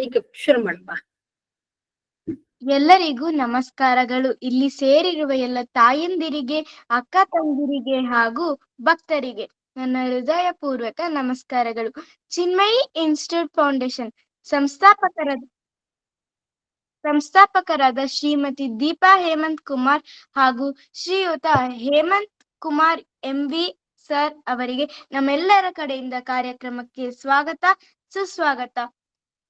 ಈಗ ಶುರು ಮಾಡಪ್ಪ. ಎಲ್ಲರಿಗೂ ನಮಸ್ಕಾರಗಳು. ಇಲ್ಲಿ ಸೇರಿರುವ ಎಲ್ಲ ತಾಯಂದಿರಿಗೆ, ಅಕ್ಕ ತಂದಿರಿಗೆ ಹಾಗೂ ಭಕ್ತರಿಗೆ ನನ್ನ ಹೃದಯಪೂರ್ವಕ ನಮಸ್ಕಾರಗಳು. ಚಿನ್ಮಯಿ ಇನ್ಸ್ಟಿಟ್ಯೂಟ್ ಫೌಂಡೇಶನ್ ಸಂಸ್ಥಾಪಕರಾದ ಶ್ರೀಮತಿ ದೀಪಾ ಹೇಮಂತ್ ಕುಮಾರ್ ಹಾಗೂ ಶ್ರೀಯುತ ಹೇಮಂತ್ ಕುಮಾರ್ MV ಸರ್ ಅವರಿಗೆ ನಮ್ಮೆಲ್ಲರ ಕಡೆಯಿಂದ ಕಾರ್ಯಕ್ರಮಕ್ಕೆ ಸ್ವಾಗತ, ಸುಸ್ವಾಗತ.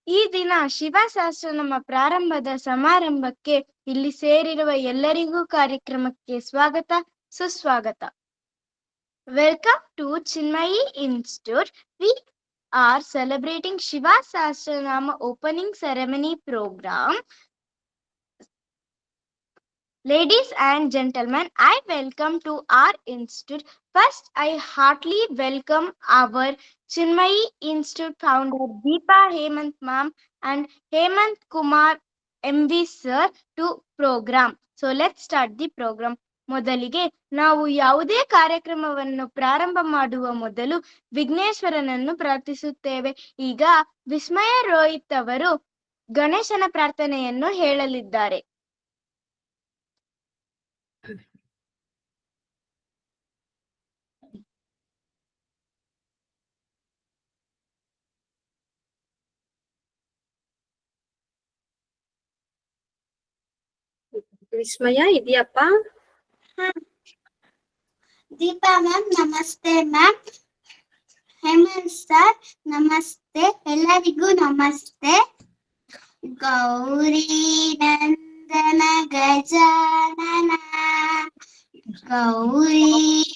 ಈ ದಿನ ಶಿವ ಸಹಸ್ರನಾಮ ಪ್ರಾರಂಭದ ಸಮಾರಂಭಕ್ಕೆ ಇಲ್ಲಿ ಸೇರಿರುವ ಎಲ್ಲರಿಗೂ ಕಾರ್ಯಕ್ರಮಕ್ಕೆ ಸ್ವಾಗತ, ಸುಸ್ವಾಗತ. Welcome to Chinmayi institute. We are celebrating Shiva Sahasranama opening ceremony program. Ladies and gentlemen, I welcome to our institute. First, I heartily welcome our Chinmayi Institute founder Deepa Hemant ma'am and Hemant Kumar MV sir to program. So let's start the program. ಮೊದಲಿಗೆ ನಾವು ಯಾವುದೇ ಕಾರ್ಯಕ್ರಮವನ್ನು ಪ್ರಾರಂಭ ಮಾಡುವ ಮೊದಲು ವಿಘ್ನೇಶ್ವರನನ್ನು ಪ್ರಾರ್ಥಿಸುತ್ತೇವೆ. ಈಗ ವಿಸ್ಮಯ ರೋಹಿತ್ ಅವರು ಗಣೇಶನ ಪ್ರಾರ್ಥನೆಯನ್ನು ಹೇಳಲಿದ್ದಾರೆ. ವಿಸ್ಮಯ ಇದೆಯಪ್ಪ? ದೀಪಾ ಮ್ಯಾಮ್ ನಮಸ್ತೆ. ಮ್ಯಾಮ್ ಹೇಮಂತ್ ಸರ್ ನಮಸ್ತೆ. ಎಲ್ಲರಿಗೂ ನಮಸ್ತೆ. ಗೌರಿ ನಂದನ ಗಜಾನನ, ಗೌರಿ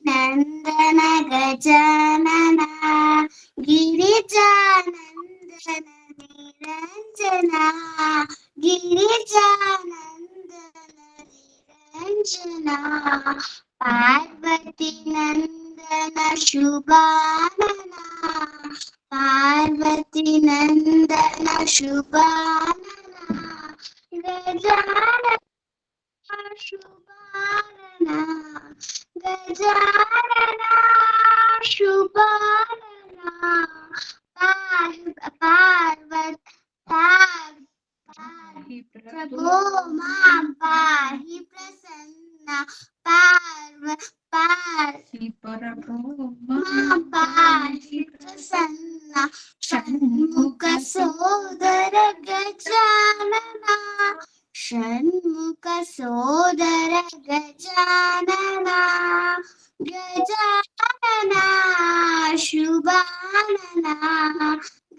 ನಂದನ ಗಜಾನನ, ಗಿರಿಜಾನಂದನ ನಿರಂಜನ, ಗಿರಿಜಾನಂದನ ನಿರಂಜನ, ಪಾರ್ವತಿ ನಂದನ ಶುಭಾನನ, ಪಾರ್ವತಿ ನಂದನ ಶುಭಾನನ, ಗಜಾನನ ಶುಭಾನನ, ಗಜಾನನ ಶುಭಾನನ, ಪ್ರಭೋ ಮಾಂ ಪಾಹಿ ಪ್ರಸನ್ನ, ಮಾಂ ಪಾಹಿ ಪ್ರಸನ್ನ, ಷಣ್ಮುಖ ಸೋದರ ಗಜಾನನ, ಷಣ್ಮುಖ ಸೋದರ ಗಜಾನನ, ಗಜಾನನ ಶುಭಾನನ,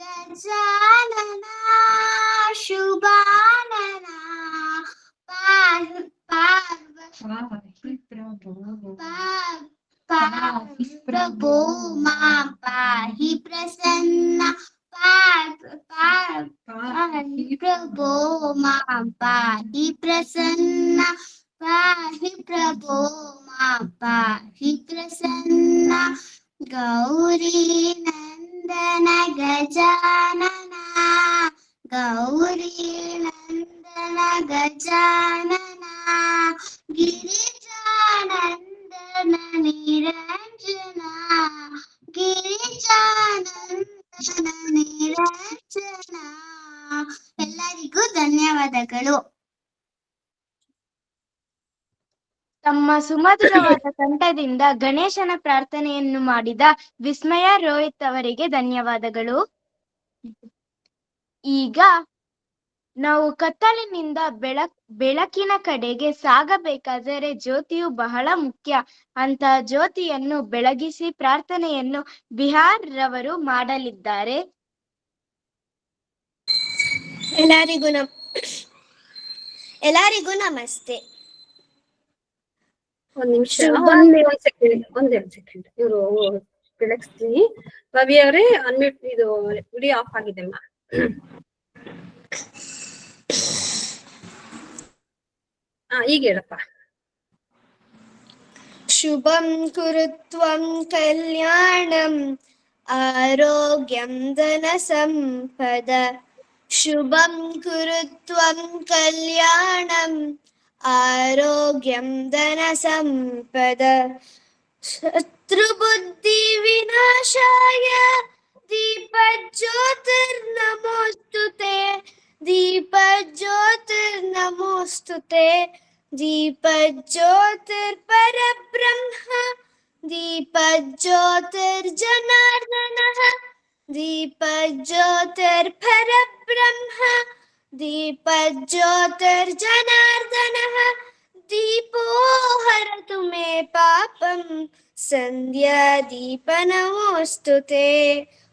ಗಜಾನನ ಶುಭಾನನ, ಪ್ರಭೋ ಮಾಂ ಪಾಹಿ ಪ್ರಸನ್ನ, ಪ್ರಭೋ ಮಾಂ ಪಾಹಿ ಪ್ರಸನ್ನ, ಪಾಹಿ ಪ್ರಭೋ ಮಾಂ ಪಾಹಿ ಪ್ರಸನ್ನ, ಗೌರಿ ನಂದನ ಗಜಾನನ, ಗೌರಿ ನಂದನ ಗಜಾನನ, ಗಿರಿಜಾನಂದನ ನಿರಂಜನ, ಗಿರಿಜಾನಂದನ ನಿರಂಜನ. ಎಲ್ಲರಿಗೂ ಧನ್ಯವಾದಗಳು. ತಮ್ಮ ಸುಮಧುರವಾದ ಕಂಠದಿಂದ ಗಣೇಶನ ಪ್ರಾರ್ಥನೆಯನ್ನು ಮಾಡಿದ ವಿಸ್ಮಯ ರೋಹಿತ್ ಅವರಿಗೆ ಧನ್ಯವಾದಗಳು. ಈಗ ನಾವು ಕತ್ತಲಿನಿಂದ ಬೆಳಕಿನ ಕಡೆಗೆ ಸಾಗಬೇಕಾದರೆ ಜ್ಯೋತಿಯು ಬಹಳ ಮುಖ್ಯ. ಅಂತ ಜ್ಯೋತಿಯನ್ನು ಬೆಳಗಿಸಿ ಪ್ರಾರ್ಥನೆಯನ್ನು ಬಿಹಾರ್ ರವರು ಮಾಡಲಿದ್ದಾರೆ. ಎಲ್ಲರಿಗೂ ನಮಸ್ತೆ. ಒಂದ್ ನಿಮಿಷ, ಒಂದೆರಡು ಸೆಕೆಂಡ್ ಇವರು ಬೆಳಗ್ಸ್ತೀನಿ. ರವಿ ಅವರೇ ಅನ್ಮ್ಯೂಟ್, ಇದು ವಿಡಿಯೋ ಆಫ್ ಆಗಿದೆಮ್ಮ. ಈಗ ಹೇಳಪ್ಪ. ಶುಭಂ ಕುರುತ್ವಂ ಕಲ್ಯಾಣಂ ಆರೋಗ್ಯಂ ಧನ ಸಂಪದ, ಶುಭಂ ಕುರುತ್ವಂ ಕಲ್ಯಾಣಂ ಆರೋಗ್ಯಂ ಧನ ಸಂಪದ, ಶತ್ರುಬುದ್ಧಿ ವಿನಾಶಾಯ ದೀಪಜ್ಯೋತಿರ್ನಮೋಸ್ತುತೆ, दीपज्योतिर्नमोऽस्तुते दीपज्योतिर्परब्रह्म दीपज्योतिर्जनार्दनः दीपज्योतिर्परब्रह्म दीपज्योतिर्जनार्दनः दीपो हरतु मे पापं सन्ध्यादीप नमोऽस्तुते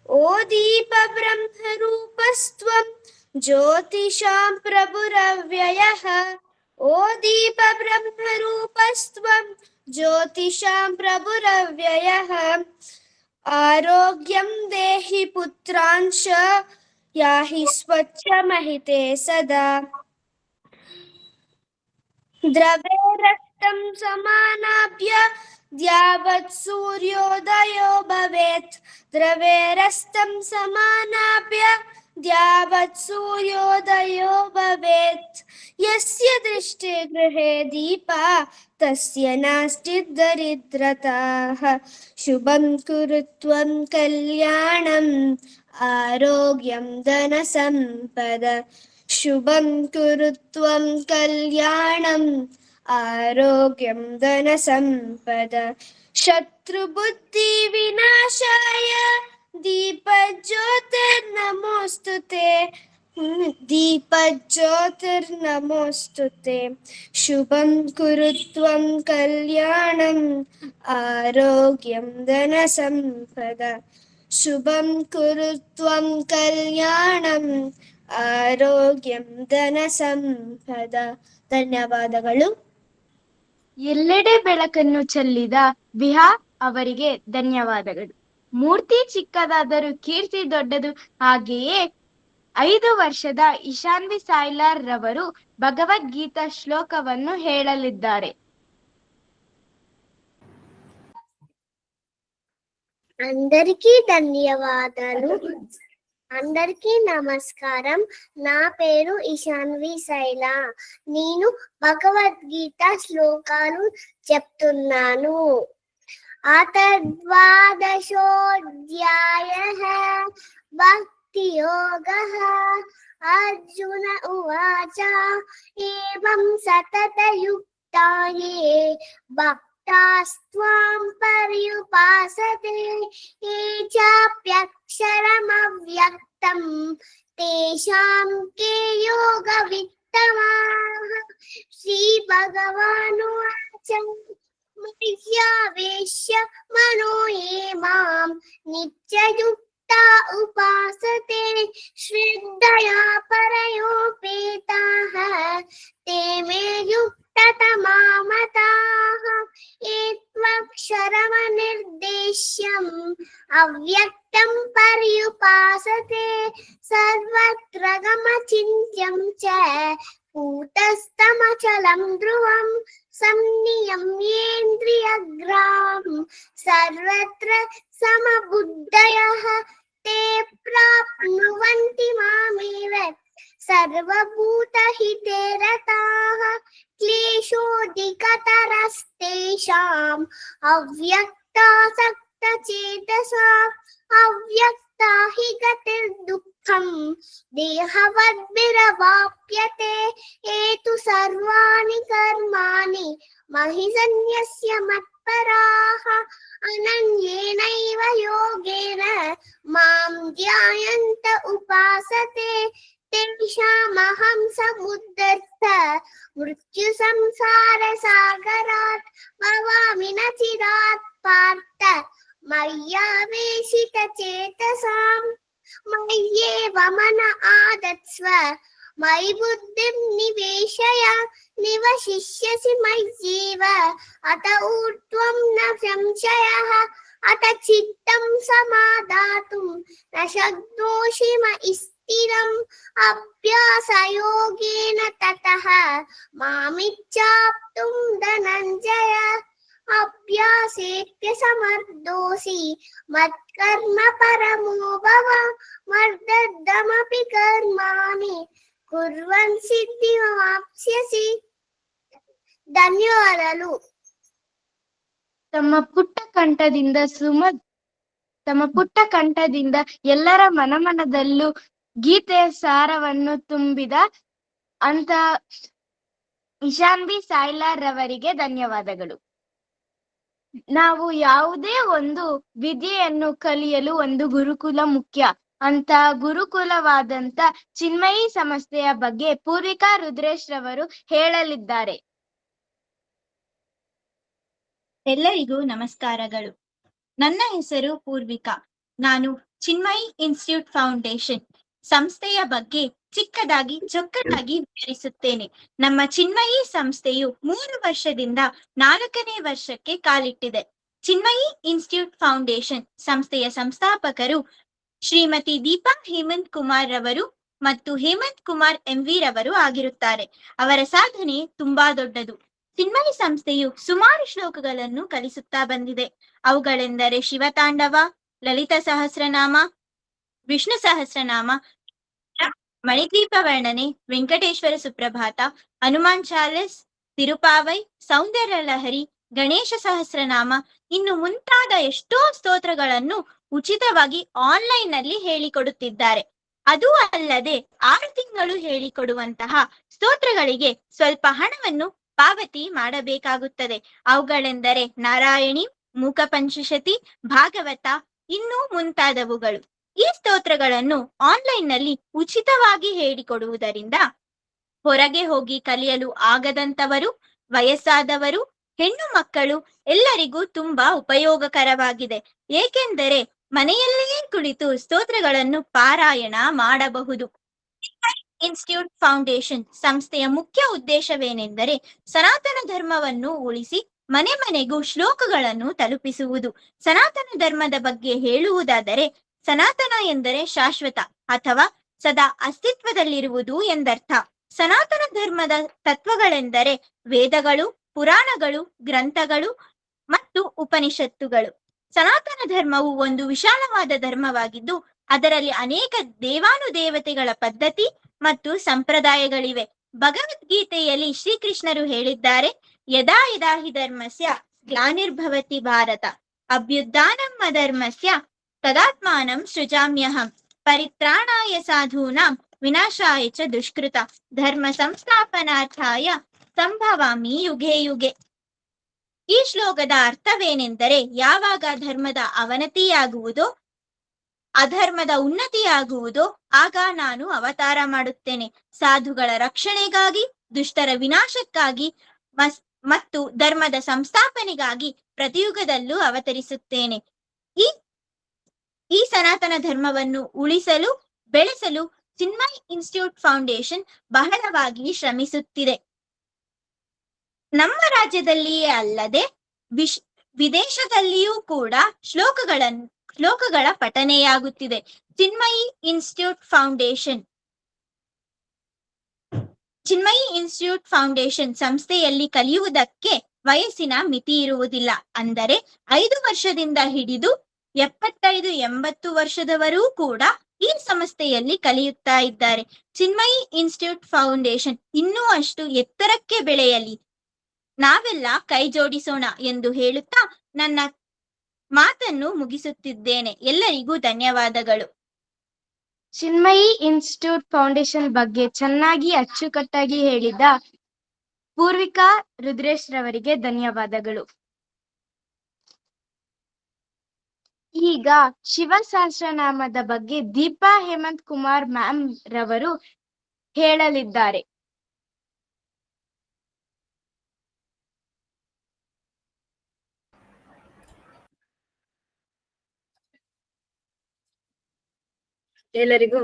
ओ दीप ब्रह्मरूपस्त्वं ज्योतिषां प्रभुरव्ययः ओ दीप ब्रह्मरूपस्त्वं ज्योतिषां प्रभुरव्ययः आरोग्यं देहि पुत्रांश याहि स्वच्छमहिते सदा द्रवे रक्तं समानाभ्य यावत् सूर्योदयो भवेत् द्रवे रक्तं समानाभ्य यावत् सूर्योदयो भवेत् यस्य दृष्टिगृहे दीपा तस्य नास्ति दरिद्रताः शुभं कुरु त्वं कल्याणम् आरोग्यं धनसम्पद शुभं कुरु त्वं कल्याणम् आरोग्यं धनसम्पद शत्रुबुद्धिविनाशाय दीपज्योतिर्नमोऽस्तुते दीपज्योतिर्नमोऽस्तुते शुभं कुरु त्वं कल्याणम् आरोग्यं धनसम्पद शुभं कुरु त्वं कल्याणम् ಆರೋಗ್ಯಂ ಧನ ಸಂಪದ. ಧನ್ಯವಾದಗಳು. ಎಲ್ಲೆಡೆ ಬೆಳಕನ್ನು ಚೆಲ್ಲಿದ ವಿಹಾ ಅವರಿಗೆ ಧನ್ಯವಾದಗಳು. ಮೂರ್ತಿ ಚಿಕ್ಕದಾದರೂ ಕೀರ್ತಿ ದೊಡ್ಡದು. ಹಾಗೆಯೇ 5 ವರ್ಷದ ಇಶಾನ್ವಿ ಸಾಯ್ಲಾರ್ ರವರು ಭಗವದ್ಗೀತಾ ಶ್ಲೋಕವನ್ನು ಹೇಳಲಿದ್ದಾರೆ. అందరికీ ధన్యవాదాలు. అందరికీ నమస్కారం. నా పేరు ఇషాన్వి శైలా. నేను భగవద్గీత శ్లోకాలు చెప్తున్నాను. అథద్వాదశోऽధ్యాయః భక్తి యోగః. అర్జున ఉవాచ ఏవం సతతయుక్తా యే భక్తాస్త్వాం పర్యుపాసతే ఏ చాప్యక్షరమవ్యక్తం తేషాం కే యోగవిత్తమాః. శ్రీ భగవానువాచ మయ్యావేశ్య మనో యే మాం నిత్యయుక్తా ఉపాసతే శ్రద్ధయా పరయోపేతాః తే మే యుక్తతమా మతాః. ఏత్వక్షరమనిర్దేశ్యం అవ్యక్తం పర్యుపాసతే సర్వత్ర గమచింత్యం చ కూటస్థమచలం ధ్రువం సంనియమ్యేంద్రియగ్రాం సర్వత్ర సమబుద్ధయః తే ప్రాప్నువంతి మామేవ సర్వభూతహితే రతాః. క్లేశోధికతరస్తేషాం అవ్యక్తాసక్తచేతసాం అవ్యక్తా హి గతిర్దుఃఖం దేహవద్భిరవాప్యతే. ఏతు సర్వాణి కర్మాణి మహి సన్యస్య మత్పరాః అనన్యేనైవ యోగేన మాం ధ్యాయంత ఉపాసతే తేషామహం సముద్ధర్త మృత్యు సంసార సాగరాత్ భవామి న చిరాత్ పార్థ మయ్యావేశిత చేతసాం. మయ్యేవ మన ఆదత్స్వ మయి బుద్ధిం నివేశయ నివశిష్యసి మయ్యేవ అత ఊర్ధ్వం న సంశయః. అత చిత్తం సమాదాతుం న శక్నోషి మయి స్థిరం అభ్యాసయోగేన తతః మామిచ్ఛాప్తుం ధనంజయ. అభ్యాసేత్య సమర్థోసి మత్కర్మ పరమో భవ మర్దద్దమపి కర్మాణి కుర్వన్ సిద్ధిమాప్స్యసి. ధన్యవాదాలు. ತಮ್ಮ ಪುಟ್ಟ ಕಂಠದಿಂದ ಎಲ್ಲರ ಮನಮನದಲ್ಲೂ ಗೀತೆಯ ಸಾರವನ್ನು ತುಂಬಿದ ಅಂತ ಇಶಾನ್ವಿ ಸಾಯ್ಲಾರ್ ರವರಿಗೆ ಧನ್ಯವಾದಗಳು. ನಾವು ಯಾವುದೇ ಒಂದು ವಿದ್ಯೆಯನ್ನು ಕಲಿಯಲು ಒಂದು ಗುರುಕುಲ ಮುಖ್ಯ ಅಂತ ಗುರುಕುಲವಾದಂತ ಚಿನ್ಮಯಿ ಸಂಸ್ಥೆಯ ಬಗ್ಗೆ ಪೂರ್ವಿಕಾ ರುದ್ರೇಶ್ ರವರು ಹೇಳಲಿದ್ದಾರೆ. ಎಲ್ಲರಿಗೂ ನಮಸ್ಕಾರಗಳು. ನನ್ನ ಹೆಸರು ಪೂರ್ವಿಕಾ. ನಾನು ಚಿನ್ಮಯಿ ಇನ್ಸ್ಟಿಟ್ಯೂಟ್ ಫೌಂಡೇಶನ್ ಸಂಸ್ಥೆಯ ಬಗ್ಗೆ ಚಿಕ್ಕದಾಗಿ ಚೊಕ್ಕದಾಗಿ ವಿವರಿಸುತ್ತೇನೆ. ನಮ್ಮ ಚಿನ್ಮಯಿ ಸಂಸ್ಥೆಯು 3 ವರ್ಷದಿಂದ 4ನೇ ವರ್ಷಕ್ಕೆ ಕಾಲಿಟ್ಟಿದೆ. ಚಿನ್ಮಯಿ ಇನ್ಸ್ಟಿಟ್ಯೂಟ್ ಫೌಂಡೇಶನ್ ಸಂಸ್ಥೆಯ ಸಂಸ್ಥಾಪಕರು ಶ್ರೀಮತಿ ದೀಪಾ ಹೇಮಂತ್ ಕುಮಾರ್ ರವರು ಮತ್ತು ಹೇಮಂತ್ ಕುಮಾರ್ MV ರವರು ಆಗಿರುತ್ತಾರೆ. ಅವರ ಸಾಧನೆ ತುಂಬಾ ದೊಡ್ಡದು. ಚಿನ್ಮಯಿ ಸಂಸ್ಥೆಯು ಸುಮಾರು ಶ್ಲೋಕಗಳನ್ನು ಕಲಿಸುತ್ತಾ ಬಂದಿದೆ. ಅವುಗಳೆಂದರೆ ಶಿವತಾಂಡವ, ಲಲಿತ ಸಹಸ್ರನಾಮ, ವಿಷ್ಣು ಸಹಸ್ರನಾಮ, ಮಣಿದ್ವೀಪ ವರ್ಣನೆ, ವೆಂಕಟೇಶ್ವರ ಸುಪ್ರಭಾತ, ಹನುಮಾನ್ ಚಾಲಿಸ್, ತಿರುಪಾವೈ, ಸೌಂದರ್ಯ ಲಹರಿ, ಗಣೇಶ ಸಹಸ್ರನಾಮ, ಇನ್ನು ಮುಂತಾದ ಎಷ್ಟೋ ಸ್ತೋತ್ರಗಳನ್ನು ಉಚಿತವಾಗಿ ಆನ್ಲೈನ್ ನಲ್ಲಿ ಹೇಳಿಕೊಡುತ್ತಿದ್ದಾರೆ. ಅದು ಅಲ್ಲದೆ 6 ತಿಂಗಳು ಹೇಳಿಕೊಡುವಂತಹ ಸ್ತೋತ್ರಗಳಿಗೆ ಸ್ವಲ್ಪ ಹಣವನ್ನು ಪಾವತಿ ಮಾಡಬೇಕಾಗುತ್ತದೆ. ಅವುಗಳೆಂದರೆ ನಾರಾಯಣಿ, ಮೂಕ ಪಂಚಶತಿ, ಭಾಗವತ, ಇನ್ನೂ ಮುಂತಾದವುಗಳು. ಈ ಸ್ತೋತ್ರಗಳನ್ನು ಆನ್ಲೈನ್ ನಲ್ಲಿ ಉಚಿತವಾಗಿ ಹೇಳಿಕೊಡುವುದರಿಂದ ಹೊರಗೆ ಹೋಗಿ ಕಲಿಯಲು ಆಗದಂತವರು, ವಯಸ್ಸಾದವರು, ಹೆಣ್ಣು ಮಕ್ಕಳು ಎಲ್ಲರಿಗೂ ತುಂಬಾ ಉಪಯೋಗಕರವಾಗಿದೆ. ಏಕೆಂದರೆ ಮನೆಯಲ್ಲಿಯೇ ಕುಳಿತು ಸ್ತೋತ್ರಗಳನ್ನು ಪಾರಾಯಣ ಮಾಡಬಹುದು. ಇನ್ಸ್ಟಿಟ್ಯೂಟ್ ಫೌಂಡೇಶನ್ ಸಂಸ್ಥೆಯ ಮುಖ್ಯ ಉದ್ದೇಶವೇನೆಂದರೆ ಸನಾತನ ಧರ್ಮವನ್ನು ಉಳಿಸಿ ಮನೆ ಮನೆಗೂ ಶ್ಲೋಕಗಳನ್ನು ತಲುಪಿಸುವುದು. ಸನಾತನ ಧರ್ಮದ ಬಗ್ಗೆ ಹೇಳುವುದಾದರೆ ಸನಾತನ ಎಂದರೆ ಶಾಶ್ವತ ಅಥವಾ ಸದಾ ಅಸ್ತಿತ್ವದಲ್ಲಿರುವುದು ಎಂದರ್ಥ. ಸನಾತನ ಧರ್ಮದ ತತ್ವಗಳೆಂದರೆ ವೇದಗಳು, ಪುರಾಣಗಳು, ಗ್ರಂಥಗಳು ಮತ್ತು ಉಪನಿಷತ್ತುಗಳು. ಸನಾತನ ಧರ್ಮವು ಒಂದು ವಿಶಾಲವಾದ ಧರ್ಮವಾಗಿದ್ದು ಅದರಲ್ಲಿ ಅನೇಕ ದೇವಾನುದೇವತೆಗಳ ಪದ್ಧತಿ ಮತ್ತು ಸಂಪ್ರದಾಯಗಳಿವೆ. ಭಗವದ್ಗೀತೆಯಲ್ಲಿ ಶ್ರೀಕೃಷ್ಣರು ಹೇಳಿದ್ದಾರೆ, ಯದಾ ಯದಾ ಹಿ ಧರ್ಮಸ್ಯ ಗ್ಲಾನಿರ್ಭವತಿ ಭಾರತ ಅಭ್ಯುತ್ಥಾನಂ ಅಧರ್ಮಸ್ಯ ತದಾತ್ಮಾನಂ ಸೃಜಾಮ್ಯಹಂ ಪರಿತ್ರಾಣಾಯ ಸಾಧೂನಾಂ ವಿನಾಶಾಯ ಚ ದುಷ್ಕೃತ ಧರ್ಮ ಸಂಸ್ಥಾಪನಾರ್ಥಾಯ ಸಂಭವಾಮಿ ಯುಗೆ ಯುಗೆ. ಈ ಶ್ಲೋಕದ ಅರ್ಥವೇನೆಂದರೆ ಯಾವಾಗ ಧರ್ಮದ ಅವನತಿಯಾಗುವುದೋ ಅಧರ್ಮದ ಉನ್ನತಿಯಾಗುವುದೋ ಆಗ ನಾನು ಅವತಾರ ಮಾಡುತ್ತೇನೆ. ಸಾಧುಗಳ ರಕ್ಷಣೆಗಾಗಿ, ದುಷ್ಟರ ವಿನಾಶಕ್ಕಾಗಿ ಮತ್ತು ಧರ್ಮದ ಸಂಸ್ಥಾಪನೆಗಾಗಿ ಪ್ರತಿಯುಗದಲ್ಲೂ ಅವತರಿಸುತ್ತೇನೆ. ಈ ಸನಾತನ ಧರ್ಮವನ್ನು ಉಳಿಸಲು ಬೆಳೆಸಲು ಚಿನ್ಮಯಿ ಇನ್ಸ್ಟಿಟ್ಯೂಟ್ ಫೌಂಡೇಶನ್ ಬಹಳವಾಗಿ ಶ್ರಮಿಸುತ್ತಿದೆ. ನಮ್ಮ ರಾಜ್ಯದಲ್ಲಿಯೇ ಅಲ್ಲದೆ ವಿದೇಶದಲ್ಲಿಯೂ ಕೂಡ ಶ್ಲೋಕಗಳ ಪಠನೆಯಾಗುತ್ತಿದೆ. ಚಿನ್ಮಯಿ ಇನ್ಸ್ಟಿಟ್ಯೂಟ್ ಫೌಂಡೇಶನ್ ಸಂಸ್ಥೆಯಲ್ಲಿ ಕಲಿಯುವುದಕ್ಕೆ ವಯಸ್ಸಿನ ಮಿತಿ ಇರುವುದಿಲ್ಲ. ಅಂದರೆ 5 ವರ್ಷದಿಂದ ಹಿಡಿದು 75-80 ವರ್ಷದವರೂ ಕೂಡ ಈ ಸಂಸ್ಥೆಯಲ್ಲಿ ಕಲಿಯುತ್ತಾ ಇದ್ದಾರೆ. ಚಿನ್ಮಯಿ ಇನ್ಸ್ಟಿಟ್ಯೂಟ್ ಫೌಂಡೇಶನ್ ಇನ್ನೂ ಅಷ್ಟು ಎತ್ತರಕ್ಕೆ ಬೆಳೆಯಲಿ, ನಾವೆಲ್ಲ ಕೈ ಜೋಡಿಸೋಣ ಎಂದು ಹೇಳುತ್ತಾ ನನ್ನ ಮಾತನ್ನು ಮುಗಿಸುತ್ತಿದ್ದೇನೆ. ಎಲ್ಲರಿಗೂ ಧನ್ಯವಾದಗಳು. ಚಿನ್ಮಯಿ ಇನ್ಸ್ಟಿಟ್ಯೂಟ್ ಫೌಂಡೇಶನ್ ಬಗ್ಗೆ ಚೆನ್ನಾಗಿ ಅಚ್ಚುಕಟ್ಟಾಗಿ ಹೇಳಿದ ಪೂರ್ವಿಕಾ ರುದ್ರೇಶ್ ರವರಿಗೆ ಧನ್ಯವಾದಗಳು. ಈಗ ಶಿವ ಸಹಸ್ರನಾಮದ ಬಗ್ಗೆ ದೀಪಾ ಹೇಮಂತ್ ಕುಮಾರ್ ಮ್ಯಾಮ್ ರವರು ಹೇಳಲಿದ್ದಾರೆ. ಎಲ್ಲರಿಗೂ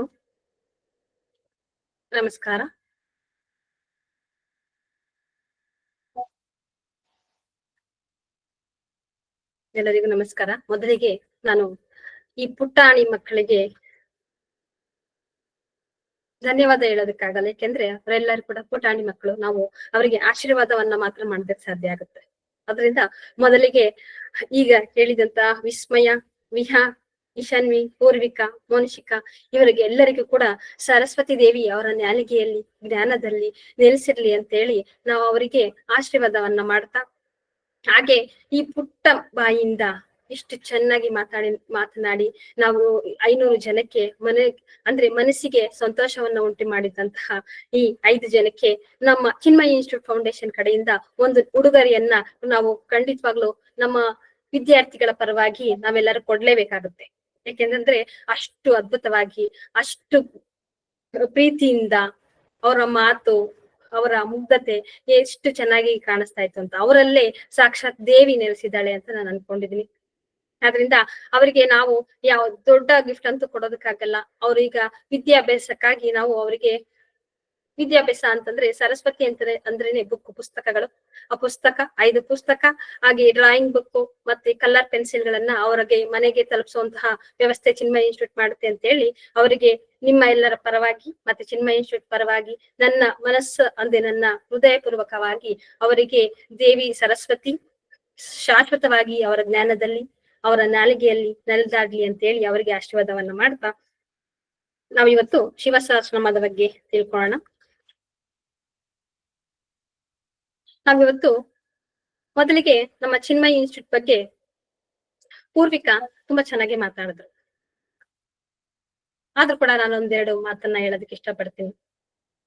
ನಮಸ್ಕಾರ. ಮೊದಲಿಗೆ ನಾನು ಈ ಪುಟ್ಟಾಣಿ ಮಕ್ಕಳಿಗೆ ಧನ್ಯವಾದ ಹೇಳೋದಕ್ಕಾಗಲ್ಲ. ಯಾಕೆಂದ್ರೆ ಅವರೆಲ್ಲರೂ ಕೂಡ ಪುಟಾಣಿ ಮಕ್ಕಳು. ನಾವು ಅವರಿಗೆ ಆಶೀರ್ವಾದವನ್ನ ಮಾತ್ರ ಮಾಡೋದಕ್ಕೆ ಸಾಧ್ಯ ಆಗುತ್ತೆ. ಅದರಿಂದ ಮೊದಲಿಗೆ ಈಗ ಹೇಳಿದಂತ ವಿಸ್ಮಯ, ವಿಹಾ, ಇಶಾನ್ವಿ, ಪೂರ್ವಿಕಾ, ಮೋನಿಶಿಕಾ ಇವರಿಗೆ ಎಲ್ಲರಿಗೂ ಕೂಡ ಸರಸ್ವತಿ ದೇವಿ ಅವರ ನ್ಯಾಲಿಗೆಯಲ್ಲಿ ಜ್ಞಾನದಲ್ಲಿ ನೆಲೆಸಿರ್ಲಿ ಅಂತ ಹೇಳಿ ನಾವು ಅವರಿಗೆ ಆಶೀರ್ವಾದವನ್ನ ಮಾಡ್ತಾ, ಹಾಗೆ ಈ ಪುಟ್ಟ ಬಾಯಿಂದ ಇಷ್ಟು ಚೆನ್ನಾಗಿ ಮಾತನಾಡಿ ನಾವು 500 ಜನಕ್ಕೆ ಮನಸ್ಸಿಗೆ ಸಂತೋಷವನ್ನ ಉಂಟು ಮಾಡಿದಂತಹ ಈ 5 ಜನಕ್ಕೆ ನಮ್ಮ ಚಿನ್ಮಯಿ ಇನ್ಸ್ಟಿಟ್ಯೂಟ್ ಫೌಂಡೇಶನ್ ಕಡೆಯಿಂದ ಒಂದು ಉಡುಗೊರೆಯನ್ನ ನಾವು ಖಂಡಿತವಾಗ್ಲೂ ನಮ್ಮ ವಿದ್ಯಾರ್ಥಿಗಳ ಪರವಾಗಿ ನಾವೆಲ್ಲರೂ ಕೊಡ್ಲೇಬೇಕಾಗುತ್ತೆ. ಯಾಕೆಂದ್ರೆ ಅಷ್ಟು ಅದ್ಭುತವಾಗಿ, ಅಷ್ಟು ಪ್ರೀತಿಯಿಂದ ಅವರ ಮಾತು, ಅವರ ಮುಗ್ಧತೆ ಎಷ್ಟು ಚೆನ್ನಾಗಿ ಕಾಣಿಸ್ತಾ ಇತ್ತು ಅಂತ, ಅವರಲ್ಲೇ ಸಾಕ್ಷಾತ್ ದೇವಿ ನೆಲೆಸಿದ್ದಾಳೆ ಅಂತ ನಾನು ಅನ್ಕೊಂಡಿದೀನಿ. ಆದ್ರಿಂದ ಅವರಿಗೆ ನಾವು ಯಾವ ದೊಡ್ಡ ಗಿಫ್ಟ್ ಅಂತೂ ಕೊಡೋದಕ್ಕಾಗಲ್ಲ. ಅವ್ರೀಗ ವಿದ್ಯಾಭ್ಯಾಸಕ್ಕಾಗಿ ನಾವು ಅವರಿಗೆ ವಿದ್ಯಾಭ್ಯಾಸ ಅಂತಂದ್ರೆ ಸರಸ್ವತಿ ಅಂದ್ರೇನೆ ಪುಸ್ತಕಗಳು. ಆ ಪುಸ್ತಕ 5 ಪುಸ್ತಕ, ಹಾಗೆ ಡ್ರಾಯಿಂಗ್ ಬುಕ್ ಮತ್ತೆ ಕಲರ್ ಪೆನ್ಸಿಲ್ ಗಳನ್ನ ಅವರಿಗೆ ಮನೆಗೆ ತಲುಪಿಸುವಂತಹ ವ್ಯವಸ್ಥೆ ಚಿನ್ಮಯಿ ಇನ್ಸ್ಟಿಟ್ಯೂಟ್ ಮಾಡುತ್ತೆ ಅಂತ ಹೇಳಿ ಅವರಿಗೆ ನಿಮ್ಮ ಎಲ್ಲರ ಪರವಾಗಿ ಮತ್ತೆ ಚಿನ್ಮಯಿ ಇನ್ಸ್ಟಿಟ್ಯೂಟ್ ಪರವಾಗಿ ನನ್ನ ಮನಸ್ಸು ನನ್ನ ಹೃದಯಪೂರ್ವಕವಾಗಿ ಅವರಿಗೆ ದೇವಿ ಸರಸ್ವತಿ ಶಾಶ್ವತವಾಗಿ ಅವರ ಜ್ಞಾನದಲ್ಲಿ, ಅವರ ನಾಲಿಗೆಯಲ್ಲಿ ನೆಲೆದಾಡ್ಲಿ ಅಂತ ಹೇಳಿ ಅವರಿಗೆ ಆಶೀರ್ವಾದವನ್ನ ಮಾಡ್ತಾ ನಾವಿವತ್ತು ಶಿವಸಹಸ್ರನಾಮದ ಬಗ್ಗೆ ತಿಳ್ಕೊಳ್ಳೋಣ. ನಾವಿವತ್ತು ಮೊದಲಿಗೆ ನಮ್ಮ ಚಿನ್ಮಯಿ ಇನ್ಸ್ಟಿಟ್ಯೂಟ್ ಬಗ್ಗೆ ಪೂರ್ವಿಕಾ ತುಂಬಾ ಚೆನ್ನಾಗಿ ಮಾತಾಡಿದ್ರು. ಆದ್ರೂ ಕೂಡ ನಾನು ಒಂದೆರಡು ಮಾತನ್ನ ಹೇಳೋದಕ್ಕೆ ಇಷ್ಟಪಡ್ತೀನಿ.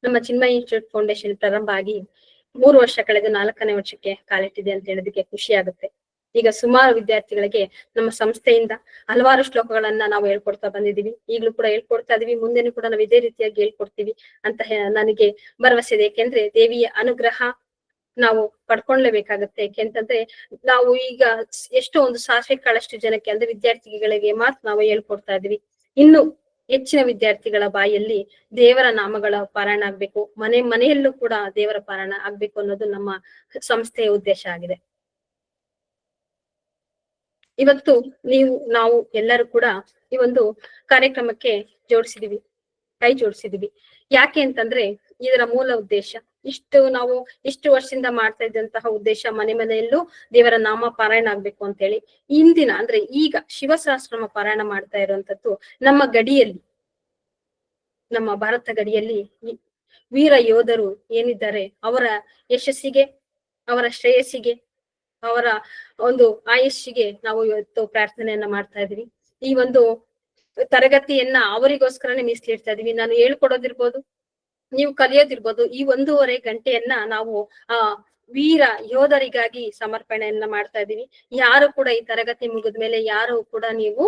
ನಮ್ಮ ಚಿನ್ಮಯಿ ಇನ್ಸ್ಟಿಟ್ಯೂಟ್ ಫೌಂಡೇಶನ್ ಪ್ರಾರಂಭ ಆಗಿ 3 ವರ್ಷ ಕಳೆದು 4ನೇ ವರ್ಷಕ್ಕೆ ಕಾಲಿಟ್ಟಿದೆ ಅಂತ ಹೇಳೋದಕ್ಕೆ ಖುಷಿ ಆಗುತ್ತೆ. ಈಗ ಸುಮಾರು ವಿದ್ಯಾರ್ಥಿಗಳಿಗೆ ನಮ್ಮ ಸಂಸ್ಥೆಯಿಂದ ಹಲವಾರು ಶ್ಲೋಕಗಳನ್ನ ನಾವು ಹೇಳ್ಕೊಡ್ತಾ ಬಂದಿದೀವಿ. ಈಗಲೂ ಕೂಡ ಹೇಳ್ಕೊಡ್ತಾ ಇದೀವಿ, ಮುಂದೆನೂ ಕೂಡ ನಾವು ಇದೇ ರೀತಿಯಾಗಿ ಹೇಳ್ಕೊಡ್ತೀವಿ ಅಂತ ನನಗೆ ಭರವಸೆ ಇದೆ. ಯಾಕೆಂದ್ರೆ ದೇವಿಯ ಅನುಗ್ರಹ ನಾವು ಪಡ್ಕೊಂಡ್ಲೇಬೇಕಾಗತ್ತೆ. ಯಾಕೆಂತಂದ್ರೆ ನಾವು ಈಗ ಎಷ್ಟೋ ಒಂದು ಸಾಸಿವೆ ಕಾಳಷ್ಟು ಜನಕ್ಕೆ ಅಂದ್ರೆ ವಿದ್ಯಾರ್ಥಿಗಳಿಗೆ ಮಾತ್ರ ನಾವು ಹೇಳ್ಕೊಡ್ತಾ ಇದೀವಿ. ಇನ್ನು ಹೆಚ್ಚಿನ ವಿದ್ಯಾರ್ಥಿಗಳ ಬಾಯಲ್ಲಿ ದೇವರ ನಾಮಗಳ ಪಾರಾಯಣ ಆಗ್ಬೇಕು, ಮನೆಯಲ್ಲೂ ಕೂಡ ದೇವರ ಪಾರಾಯಣ ಆಗ್ಬೇಕು ಅನ್ನೋದು ನಮ್ಮ ಸಂಸ್ಥೆಯ ಉದ್ದೇಶ ಆಗಿದೆ. ಇವತ್ತು ನಾವು ಎಲ್ಲರೂ ಕೂಡ ಈ ಒಂದು ಕಾರ್ಯಕ್ರಮಕ್ಕೆ ಕೈ ಜೋಡಿಸಿದೀವಿ. ಯಾಕೆ ಅಂತಂದ್ರೆ ಇದರ ಮೂಲ ಉದ್ದೇಶ ನಾವು ಇಷ್ಟು ವರ್ಷದಿಂದ ಮಾಡ್ತಾ ಇದ್ದಂತಹ ಉದ್ದೇಶ ಮನೆಯಲ್ಲೂ ದೇವರ ನಾಮ ಪಾರಾಯಣ ಆಗ್ಬೇಕು ಅಂತ ಹೇಳಿ. ಇಂದಿನ ಅಂದ್ರೆ ಈಗ ಶಿವಸಹಸ್ರನಾಮ ಪಾರಾಯಣ ಮಾಡ್ತಾ ಇರುವಂತದ್ದು ನಮ್ಮ ಗಡಿಯಲ್ಲಿ, ನಮ್ಮ ಭಾರತ ಗಡಿಯಲ್ಲಿ ವೀರ ಯೋಧರು ಏನಿದ್ದಾರೆ ಅವರ ಯಶಸ್ಸಿಗೆ, ಅವರ ಶ್ರೇಯಸ್ಸಿಗೆ, ಅವರ ಒಂದು ಆಯುಷ್ಯಿಗೆ ನಾವು ಇವತ್ತು ಪ್ರಾರ್ಥನೆಯನ್ನ ಮಾಡ್ತಾ ಇದೀವಿ. ಈ ಒಂದು ತರಗತಿಯನ್ನ ಅವರಿಗೋಸ್ಕರನೇ ಮೀಸಲಿಡ್ತಾ ಇದೀವಿ. ನಾನು ಹೇಳ್ಕೊಡೋದಿರ್ಬೋದು, ನೀವು ಕಲಿಯೋದಿರ್ಬೋದು, ಈ 1.5 ಗಂಟೆಯನ್ನ ನಾವು ವೀರ ಯೋಧರಿಗಾಗಿ ಸಮರ್ಪಣೆಯನ್ನ ಮಾಡ್ತಾ ಇದೀವಿ. ಯಾರು ಕೂಡ ಈ ತರಗತಿ ಮುಗಿದ್ಮೇಲೆ ಯಾರು ಕೂಡ ನೀವು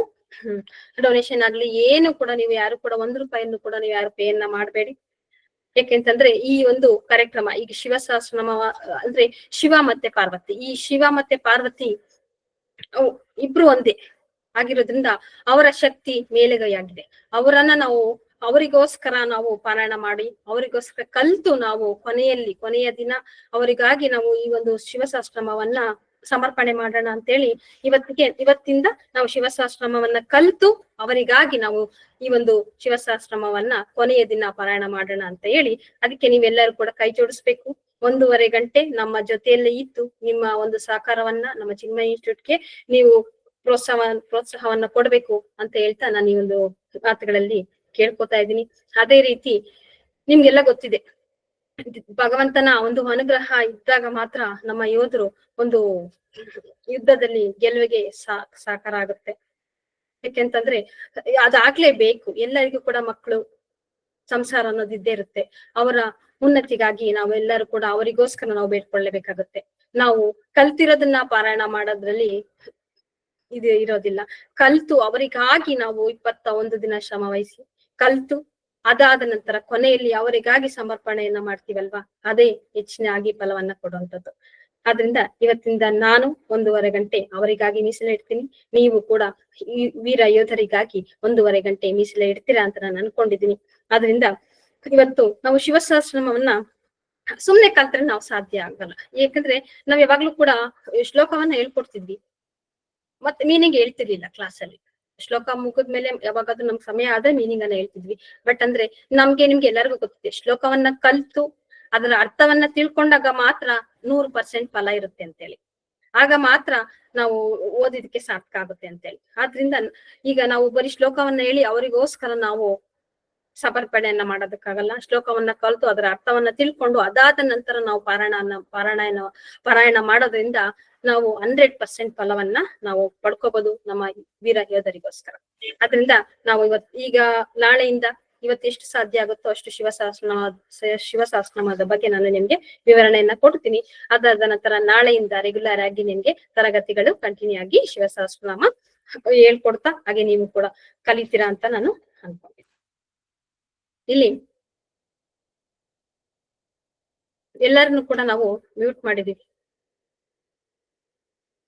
ಡೊನೇಷನ್ ಆಗ್ಲಿ ಏನು ಕೂಡ ನೀವು ಯಾರು ಕೂಡ 1 ರೂಪಾಯಿಯನ್ನು ಕೂಡ ನೀವು ಯಾರು ಪೇಯನ್ನ ಮಾಡಬೇಡಿ. ಯಾಕೆಂತಂದ್ರೆ ಈ ಒಂದು ಕಾರ್ಯಕ್ರಮ ಈಗ ಶಿವಸಹಸ್ರನಾಮ ಅಂದ್ರೆ ಶಿವ ಮತ್ತೆ ಪಾರ್ವತಿ, ಈ ಶಿವ ಮತ್ತೆ ಪಾರ್ವತಿ ಇಬ್ರು ಒಂದೇ ಆಗಿರೋದ್ರಿಂದ ಅವರ ಶಕ್ತಿ ಮೇಲುಗೈಯಾಗಿದೆ. ಅವರಿಗೋಸ್ಕರ ನಾವು ಪಾರಾಯಣ ಮಾಡಿ, ಅವರಿಗೋಸ್ಕರ ಕಲ್ತು ನಾವು ಕೊನೆಯ ದಿನ ಅವರಿಗಾಗಿ ನಾವು ಈ ಒಂದು ಶಿವಸಹಸ್ರನಾಮವನ್ನ ಸಮರ್ಪಣೆ ಮಾಡೋಣ ಅಂತೇಳಿ ಇವತ್ತಿಂದ ನಾವು ಶಿವಸಹಸ್ರನಾಮವನ್ನ ಕಲ್ತು ಅವರಿಗಾಗಿ ನಾವು ಈ ಒಂದು ಶಿವಸಹಸ್ರನಾಮವನ್ನ ಕೊನೆಯ ದಿನ ಪಾರಾಯಣ ಮಾಡೋಣ ಅಂತ ಹೇಳಿ, ಅದಕ್ಕೆ ನೀವೆಲ್ಲರೂ ಕೂಡ ಕೈ ಜೋಡಿಸ್ಬೇಕು. 1.5 ಗಂಟೆ ನಮ್ಮ ಜೊತೆಯಲ್ಲೇ ಇದ್ದು ನಿಮ್ಮ ಒಂದು ಸಹಕಾರವನ್ನ ನಮ್ಮ ಚಿನ್ಮಯಿ ಇನ್ಸ್ಟಿಟ್ಯೂಟ್ಗೆ ನೀವು ಪ್ರೋತ್ಸಾಹವನ್ನ ಕೊಡ್ಬೇಕು ಅಂತ ಹೇಳ್ತಾ ನಾನು ಈ ಒಂದು ಮಾತುಗಳಲ್ಲಿ ಕೇಳ್ಕೊತಾ ಇದ್ದೀನಿ. ಅದೇ ರೀತಿ ನಿಮ್ಗೆಲ್ಲ ಗೊತ್ತಿದೆ, ಭಗವಂತನ ಒಂದು ಅನುಗ್ರಹ ಇದ್ದಾಗ ಮಾತ್ರ ನಮ್ಮ ಯೋಧರು ಒಂದು ಯುದ್ಧದಲ್ಲಿ ಗೆಲುವಿಗೆ ಸಾಕಾರ ಆಗುತ್ತೆ. ಯಾಕೆಂತಂದ್ರೆ ಅದಾಗ್ಲೇಬೇಕು. ಎಲ್ಲರಿಗೂ ಕೂಡ ಮಕ್ಕಳು, ಸಂಸಾರ ಅನ್ನೋದು ಇದ್ದೇ ಇರುತ್ತೆ. ಅವರ ಉನ್ನತಿಗಾಗಿ ನಾವೆಲ್ಲರೂ ಕೂಡ ಅವರಿಗೋಸ್ಕರ ನಾವು ಬೇಡ್ಕೊಳ್ಳೇಬೇಕಾಗುತ್ತೆ. ನಾವು ಕಲ್ತಿರೋದನ್ನ ಪಾರಾಯಣ ಮಾಡೋದ್ರಲ್ಲಿ ಇದು ಇರೋದಿಲ್ಲ. ಕಲ್ತು ಅವರಿಗಾಗಿ ನಾವು 21 ದಿನ ಶ್ರಮ ವಹಿಸಿ ಕಲ್ತು ಅದಾದ ನಂತರ ಕೊನೆಯಲ್ಲಿ ಅವರಿಗಾಗಿ ಸಮರ್ಪಣೆಯನ್ನ ಮಾಡ್ತೀವಲ್ವಾ, ಅದೇ ಹೆಚ್ಚಿನಾಗಿ ಫಲವನ್ನ ಕೊಡುವಂಥದ್ದು. ಆದ್ರಿಂದ ಇವತ್ತಿಂದ ನಾನು 1.5 ಗಂಟೆ ಅವರಿಗಾಗಿ ಮೀಸಲಿಡ್ತೀನಿ. ನೀವು ಕೂಡ ಈ ವೀರ ಯೋಧರಿಗಾಗಿ 1.5 ಗಂಟೆ ಮೀಸಲು ಇಡ್ತೀರಾ ಅಂತ ನಾನು ಅನ್ಕೊಂಡಿದ್ದೀನಿ. ಆದ್ರಿಂದ ಇವತ್ತು ನಾವು ಶಿವಸಹಸ್ರನಾಮವನ್ನ ಸುಮ್ನೆ ಕಲ್ತ್ರೆ ನಾವು ಸಾಧ್ಯ ಆಗಲ್ಲ. ಯಾಕಂದ್ರೆ ನಾವ್ ಯಾವಾಗ್ಲೂ ಕೂಡ ಶ್ಲೋಕವನ್ನ ಹೇಳ್ಕೊಡ್ತಿದ್ವಿ, ಮತ್ತೆ ಮೀನಿಂಗ್ ಹೇಳ್ತಿರ್ಲಿಲ್ಲ ಕ್ಲಾಸಲ್ಲಿ. ಶ್ಲೋಕ ಮುಗಿದ್ಮೇಲೆ ಯಾವಾಗಾದ್ರೂ ನಮ್ಗೆ ಸಮಯ ಆದ್ರೆ ಮೀನಿಂಗ್ ಅನ್ನ ಹೇಳ್ತಿದ್ವಿ. ಬಟ್ ಅಂದ್ರೆ ನಿಮ್ಗೆ ಎಲ್ಲರಿಗೂ ಗೊತ್ತಿದೆ, ಶ್ಲೋಕವನ್ನ ಕಲ್ತು ಅದರ ಅರ್ಥವನ್ನ ತಿಳ್ಕೊಂಡಾಗ ಮಾತ್ರ 100% ಫಲ ಇರುತ್ತೆ ಅಂತೇಳಿ. ಆಗ ಮಾತ್ರ ನಾವು ಓದಿದಕ್ಕೆ ಸಾರ್ಥಕ ಆಗುತ್ತೆ ಅಂತೇಳಿ. ಆದ್ರಿಂದ ಈಗ ನಾವು ಬರೀ ಶ್ಲೋಕವನ್ನ ಹೇಳಿ ಅವರಿಗೋಸ್ಕರ ನಾವು ಸಮರ್ಪಣೆಯನ್ನ ಮಾಡೋದಕ್ಕಾಗಲ್ಲ. ಶ್ಲೋಕವನ್ನ ಕಲಿತು ಅದರ ಅರ್ಥವನ್ನ ತಿಳ್ಕೊಂಡು ಅದಾದ ನಂತರ ನಾವು ಪಾರಾಯಣ ಮಾಡೋದ್ರಿಂದ ನಾವು 100% ಫಲವನ್ನ ನಾವು ಪಡ್ಕೋಬಹುದು ನಮ್ಮ ವೀರ ಯೋಧರಿಗೋಸ್ಕರ. ಅದರಿಂದ ನಾವು ಈಗ ನಾಳೆಯಿಂದ ಇವತ್ತು ಎಷ್ಟು ಸಾಧ್ಯ ಆಗುತ್ತೋ ಅಷ್ಟು ಶಿವಸಹಸ್ರನಾಮದ ಬಗ್ಗೆ ನಾನು ನಿಮ್ಗೆ ವಿವರಣೆಯನ್ನ ಕೊಡ್ತೀನಿ. ಅದಾದ ನಂತರ ನಾಳೆಯಿಂದ ರೆಗ್ಯುಲರ್ ಆಗಿ ನಿಮ್ಗೆ ತರಗತಿಗಳು ಕಂಟಿನ್ಯೂ ಆಗಿ ಶಿವಸಹಸ್ರನಾಮ ಹೇಳ್ಕೊಡ್ತಾ ಹಾಗೆ ನೀವು ಕೂಡ ಕಲಿತೀರಾ ಅಂತ ನಾನು ಅನ್ಕೊಂಡಿದ್ದೀನಿ. ಇಲ್ಲಿ ಎಲ್ಲರನ್ನು ಕೂಡ ನಾವು ಮ್ಯೂಟ್ ಮಾಡಿದೀವಿ,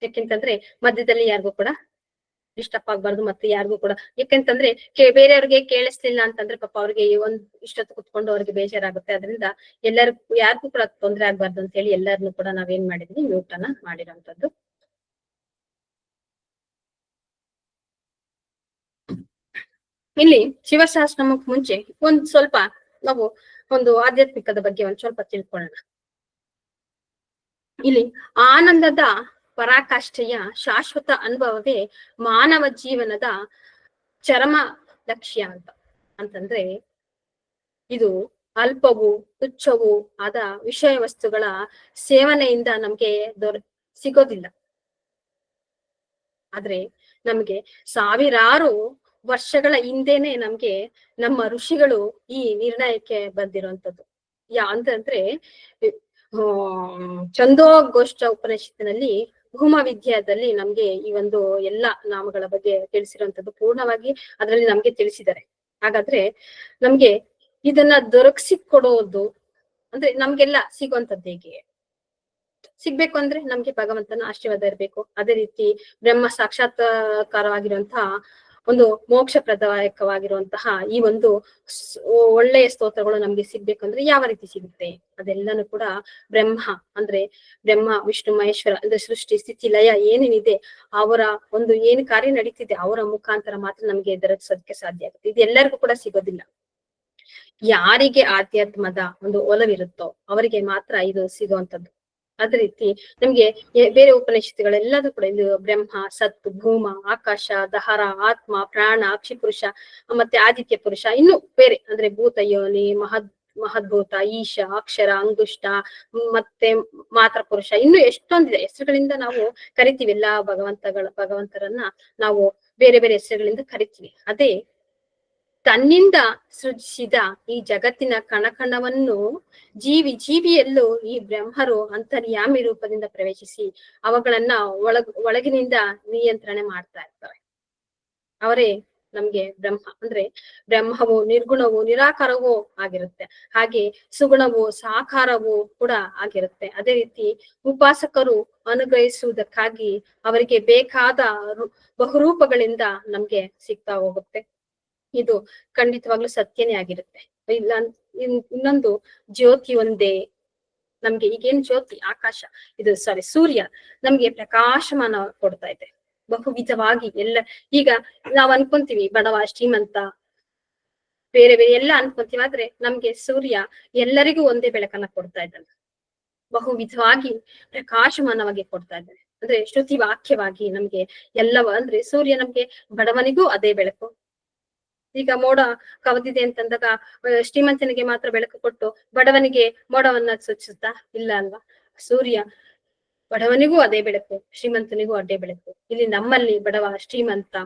ಯಾಕೆಂತಂದ್ರೆ ಮಧ್ಯದಲ್ಲಿ ಯಾರಿಗೂ ಕೂಡ ಡಿಸ್ಟರ್ಬ್ ಆಗ್ಬಾರ್ದು. ಮತ್ತೆ ಯಾರಿಗೂ ಕೂಡ ಯಾಕೆಂತಂದ್ರೆ ಬೇರೆಯವ್ರಿಗೆ ಕೇಳಿಸ್ಲಿಲ್ಲ ಅಂತಂದ್ರೆ ಪಾಪ ಅವ್ರಿಗೆ ಇಷ್ಟೊತ್ತು ಕುತ್ಕೊಂಡು ಅವ್ರಿಗೆ ಬೇಜಾರಾಗುತ್ತೆ. ಅದರಿಂದ ಯಾರಿಗೂ ಕೂಡ ತೊಂದರೆ ಆಗ್ಬಾರ್ದು ಅಂತ ಹೇಳಿ ಎಲ್ಲರನ್ನು ಕೂಡ ನಾವೇನ್ ಮಾಡಿದ್ವಿ, ಮ್ಯೂಟ್ ಅನ್ನ ಮಾಡಿರೋಂಥದ್ದು. ಇಲ್ಲಿ ಶಿವಸಹಸ್ರನಾಮಕ್ಕೆ ಮುಂಚೆ ಸ್ವಲ್ಪ ನಾವು ಒಂದು ಆಧ್ಯಾತ್ಮಿಕದ ಬಗ್ಗೆ ಸ್ವಲ್ಪ ತಿಳ್ಕೊಳ್ಳೋಣ. ಇಲ್ಲಿ ಆನಂದದ ಪರಾಕಾಷ್ಠೆಯ ಶಾಶ್ವತ ಅನುಭವವೇ ಮಾನವ ಜೀವನದ ಚರಮ ಲಕ್ಷ್ಯ ಅಂತಂದ್ರೆ ಇದು ಅಲ್ಪವೂ ತುಚ್ಛವೂ ಆದ ವಿಷಯ ವಸ್ತುಗಳ ಸೇವನೆಯಿಂದ ನಮ್ಗೆ ಸಿಗೋದಿಲ್ಲ. ಆದ್ರೆ ನಮ್ಗೆ ಸಾವಿರಾರು ವರ್ಷಗಳ ಹಿಂದೆನೆ ನಮ್ಗೆ ನಮ್ಮ ಋಷಿಗಳು ಈ ನಿರ್ಣಯಕ್ಕೆ ಬಂದಿರುವಂತದ್ದು. ಅಂತಂದ್ರೆ ಛಂದೋಗೋಷ್ಠ ಉಪನಿಷತ್ತಿನಲ್ಲಿ ಭೂಮ ವಿದ್ಯಾದಲ್ಲಿ ನಮ್ಗೆ ಈ ಒಂದು ಎಲ್ಲಾ ನಾಮಗಳ ಬಗ್ಗೆ ತಿಳಿಸಿರುವಂತದ್ದು ಪೂರ್ಣವಾಗಿ ಅದರಲ್ಲಿ ನಮ್ಗೆ ತಿಳಿಸಿದ್ದಾರೆ. ಹಾಗಾದ್ರೆ ನಮ್ಗೆ ಇದನ್ನ ದೊರಕಿಸಿಕೊಡೋದು ಅಂದ್ರೆ ನಮ್ಗೆಲ್ಲ ಸಿಗುವಂತದ್ದು ಹೇಗೆ ಸಿಗ್ಬೇಕು ಅಂದ್ರೆ ನಮ್ಗೆ ಭಗವಂತನ ಆಶೀರ್ವಾದ ಇರ್ಬೇಕು. ಅದೇ ರೀತಿ ಬ್ರಹ್ಮ ಸಾಕ್ಷಾತ್ಕಾರವಾಗಿರುವಂತಹ ಒಂದು ಮೋಕ್ಷಪ್ರದಾಯಕವಾಗಿರುವಂತಹ ಈ ಒಂದು ಒಳ್ಳೆಯ ಸ್ತೋತ್ರಗಳು ನಮ್ಗೆ ಸಿಗ್ಬೇಕಂದ್ರೆ ಯಾವ ರೀತಿ ಸಿಗುತ್ತೆ? ಅದೆಲ್ಲಾನು ಕೂಡ ಬ್ರಹ್ಮ ವಿಷ್ಣು ಮಹೇಶ್ವರ ಅಂದ್ರೆ ಸೃಷ್ಟಿ ಸ್ಥಿತಿ ಲಯ ಏನೇನಿದೆ ಅವರ ಒಂದು ಏನು ಕಾರ್ಯ ನಡೀತಿದೆ ಅವರ ಮುಖಾಂತರ ಮಾತ್ರ ನಮ್ಗೆ ದೊರಕಿಸೋದಕ್ಕೆ ಸಾಧ್ಯ ಆಗುತ್ತೆ. ಇದು ಎಲ್ಲರಿಗೂ ಕೂಡ ಸಿಗೋದಿಲ್ಲ. ಯಾರಿಗೆ ಆಧ್ಯಾತ್ಮದ ಒಂದು ಒಲವಿರುತ್ತೋ ಅವರಿಗೆ ಮಾತ್ರ ಇದು ಸಿಗುವಂತದ್ದು. ಅದೇ ರೀತಿ ನಮ್ಗೆ ಬೇರೆ ಉಪನಿಷತ್ತುಗಳೆಲ್ಲದೂ ಕೂಡ ಇದು ಬ್ರಹ್ಮ, ಸತ್, ಭೂಮ, ಆಕಾಶ, ದಹರ, ಆತ್ಮ, ಪ್ರಾಣ, ಅಕ್ಷಿಪುರುಷ ಮತ್ತೆ ಆದಿತ್ಯ ಪುರುಷ, ಇನ್ನು ಬೇರೆ ಅಂದ್ರೆ ಭೂತ ಯೋನಿ, ಮಹದ್ಭೂತ, ಈಶ, ಅಕ್ಷರ, ಅಂಗುಷ್ಟ ಮತ್ತೆ ಮಾತ್ರ ಪುರುಷ, ಇನ್ನು ಎಷ್ಟೊಂದಿದೆ ಹೆಸರುಗಳಿಂದ ನಾವು ಕರಿತೀವಿ. ಎಲ್ಲಾ ಭಗವಂತರನ್ನ ನಾವು ಬೇರೆ ಬೇರೆ ಹೆಸರುಗಳಿಂದ ಕರಿತೀವಿ. ಅದೇ ತನ್ನಿಂದ ಸೃಜಿಸಿದ ಈ ಜಗತ್ತಿನ ಕಣಕಣವನ್ನು ಜೀವಿಯಲ್ಲೂ ಈ ಬ್ರಹ್ಮರು ಅಂತರ್ಯಾಮಿ ರೂಪದಿಂದ ಪ್ರವೇಶಿಸಿ ಅವುಗಳನ್ನ ಒಳಗಿನಿಂದ ನಿಯಂತ್ರಣೆ ಮಾಡ್ತಾ ಇರ್ತಾರೆ. ಅವರೇ ನಮ್ಗೆ ಬ್ರಹ್ಮ. ಅಂದ್ರೆ ಬ್ರಹ್ಮವು ನಿರ್ಗುಣವೂ ನಿರಾಕಾರವೂ ಆಗಿರುತ್ತೆ, ಹಾಗೆ ಸುಗುಣವೂ ಸಾಕಾರವೂ ಕೂಡ ಆಗಿರುತ್ತೆ. ಅದೇ ರೀತಿ ಉಪಾಸಕರು ಅನುಗ್ರಹಿಸುವುದಕ್ಕಾಗಿ ಅವರಿಗೆ ಬೇಕಾದ ಬಹುರೂಪಗಳಿಂದ ನಮ್ಗೆ ಸಿಗ್ತಾ ಹೋಗುತ್ತೆ. ಇದು ಖಂಡಿತವಾಗ್ಲೂ ಸತ್ಯನೇ ಆಗಿರುತ್ತೆ. ಇಲ್ಲ ಇನ್ನೊಂದು ಜ್ಯೋತಿ ಒಂದೇ ನಮ್ಗೆ ಈಗೇನ್ ಜ್ಯೋತಿ ಆಕಾಶ ಇದು ಸೂರ್ಯ ನಮ್ಗೆ ಪ್ರಕಾಶಮಾನ ಕೊಡ್ತಾ ಇದೆ ಬಹುವಿಧವಾಗಿ. ಎಲ್ಲ ಈಗ ನಾವ್ ಅನ್ಕೊಂತೀವಿ ಬಡವ ಶ್ರೀಮಂತ ಬೇರೆ ಬೇರೆ ಎಲ್ಲ ಅನ್ಕೊಂತೀವಿ, ಆದ್ರೆ ನಮ್ಗೆ ಸೂರ್ಯ ಎಲ್ಲರಿಗೂ ಒಂದೇ ಬೆಳಕನ್ನ ಕೊಡ್ತಾ ಇದ್ದಾನೆ, ಬಹುವಿಧವಾಗಿ ಪ್ರಕಾಶಮಾನವಾಗಿ ಕೊಡ್ತಾ ಇದ್ದಾನೆ. ಅಂದ್ರೆ ಶ್ರುತಿ ವಾಕ್ಯವಾಗಿ ನಮ್ಗೆ ಎಲ್ಲವ ಅಂದ್ರೆ ಸೂರ್ಯ ನಮ್ಗೆ ಬಡವನಿಗೂ ಅದೇ ಬೆಳಕು. ಈಗ ಮೋಡ ಕವದಿದೆ ಅಂತಂದಾಗ ಶ್ರೀಮಂತನಿಗೆ ಮಾತ್ರ ಬೆಳಕು ಕೊಟ್ಟು ಬಡವನಿಗೆ ಮೋಡವನ್ನ ಸೂಚಿಸುತ್ತಾ? ಇಲ್ಲ ಅಲ್ವಾ? ಸೂರ್ಯ ಬಡವನಿಗೂ ಅದೇ ಬೆಳಕು, ಶ್ರೀಮಂತನಿಗೂ ಅದೇ ಬೆಳಕು. ಇಲ್ಲಿ ನಮ್ಮಲ್ಲಿ ಬಡವ ಶ್ರೀಮಂತ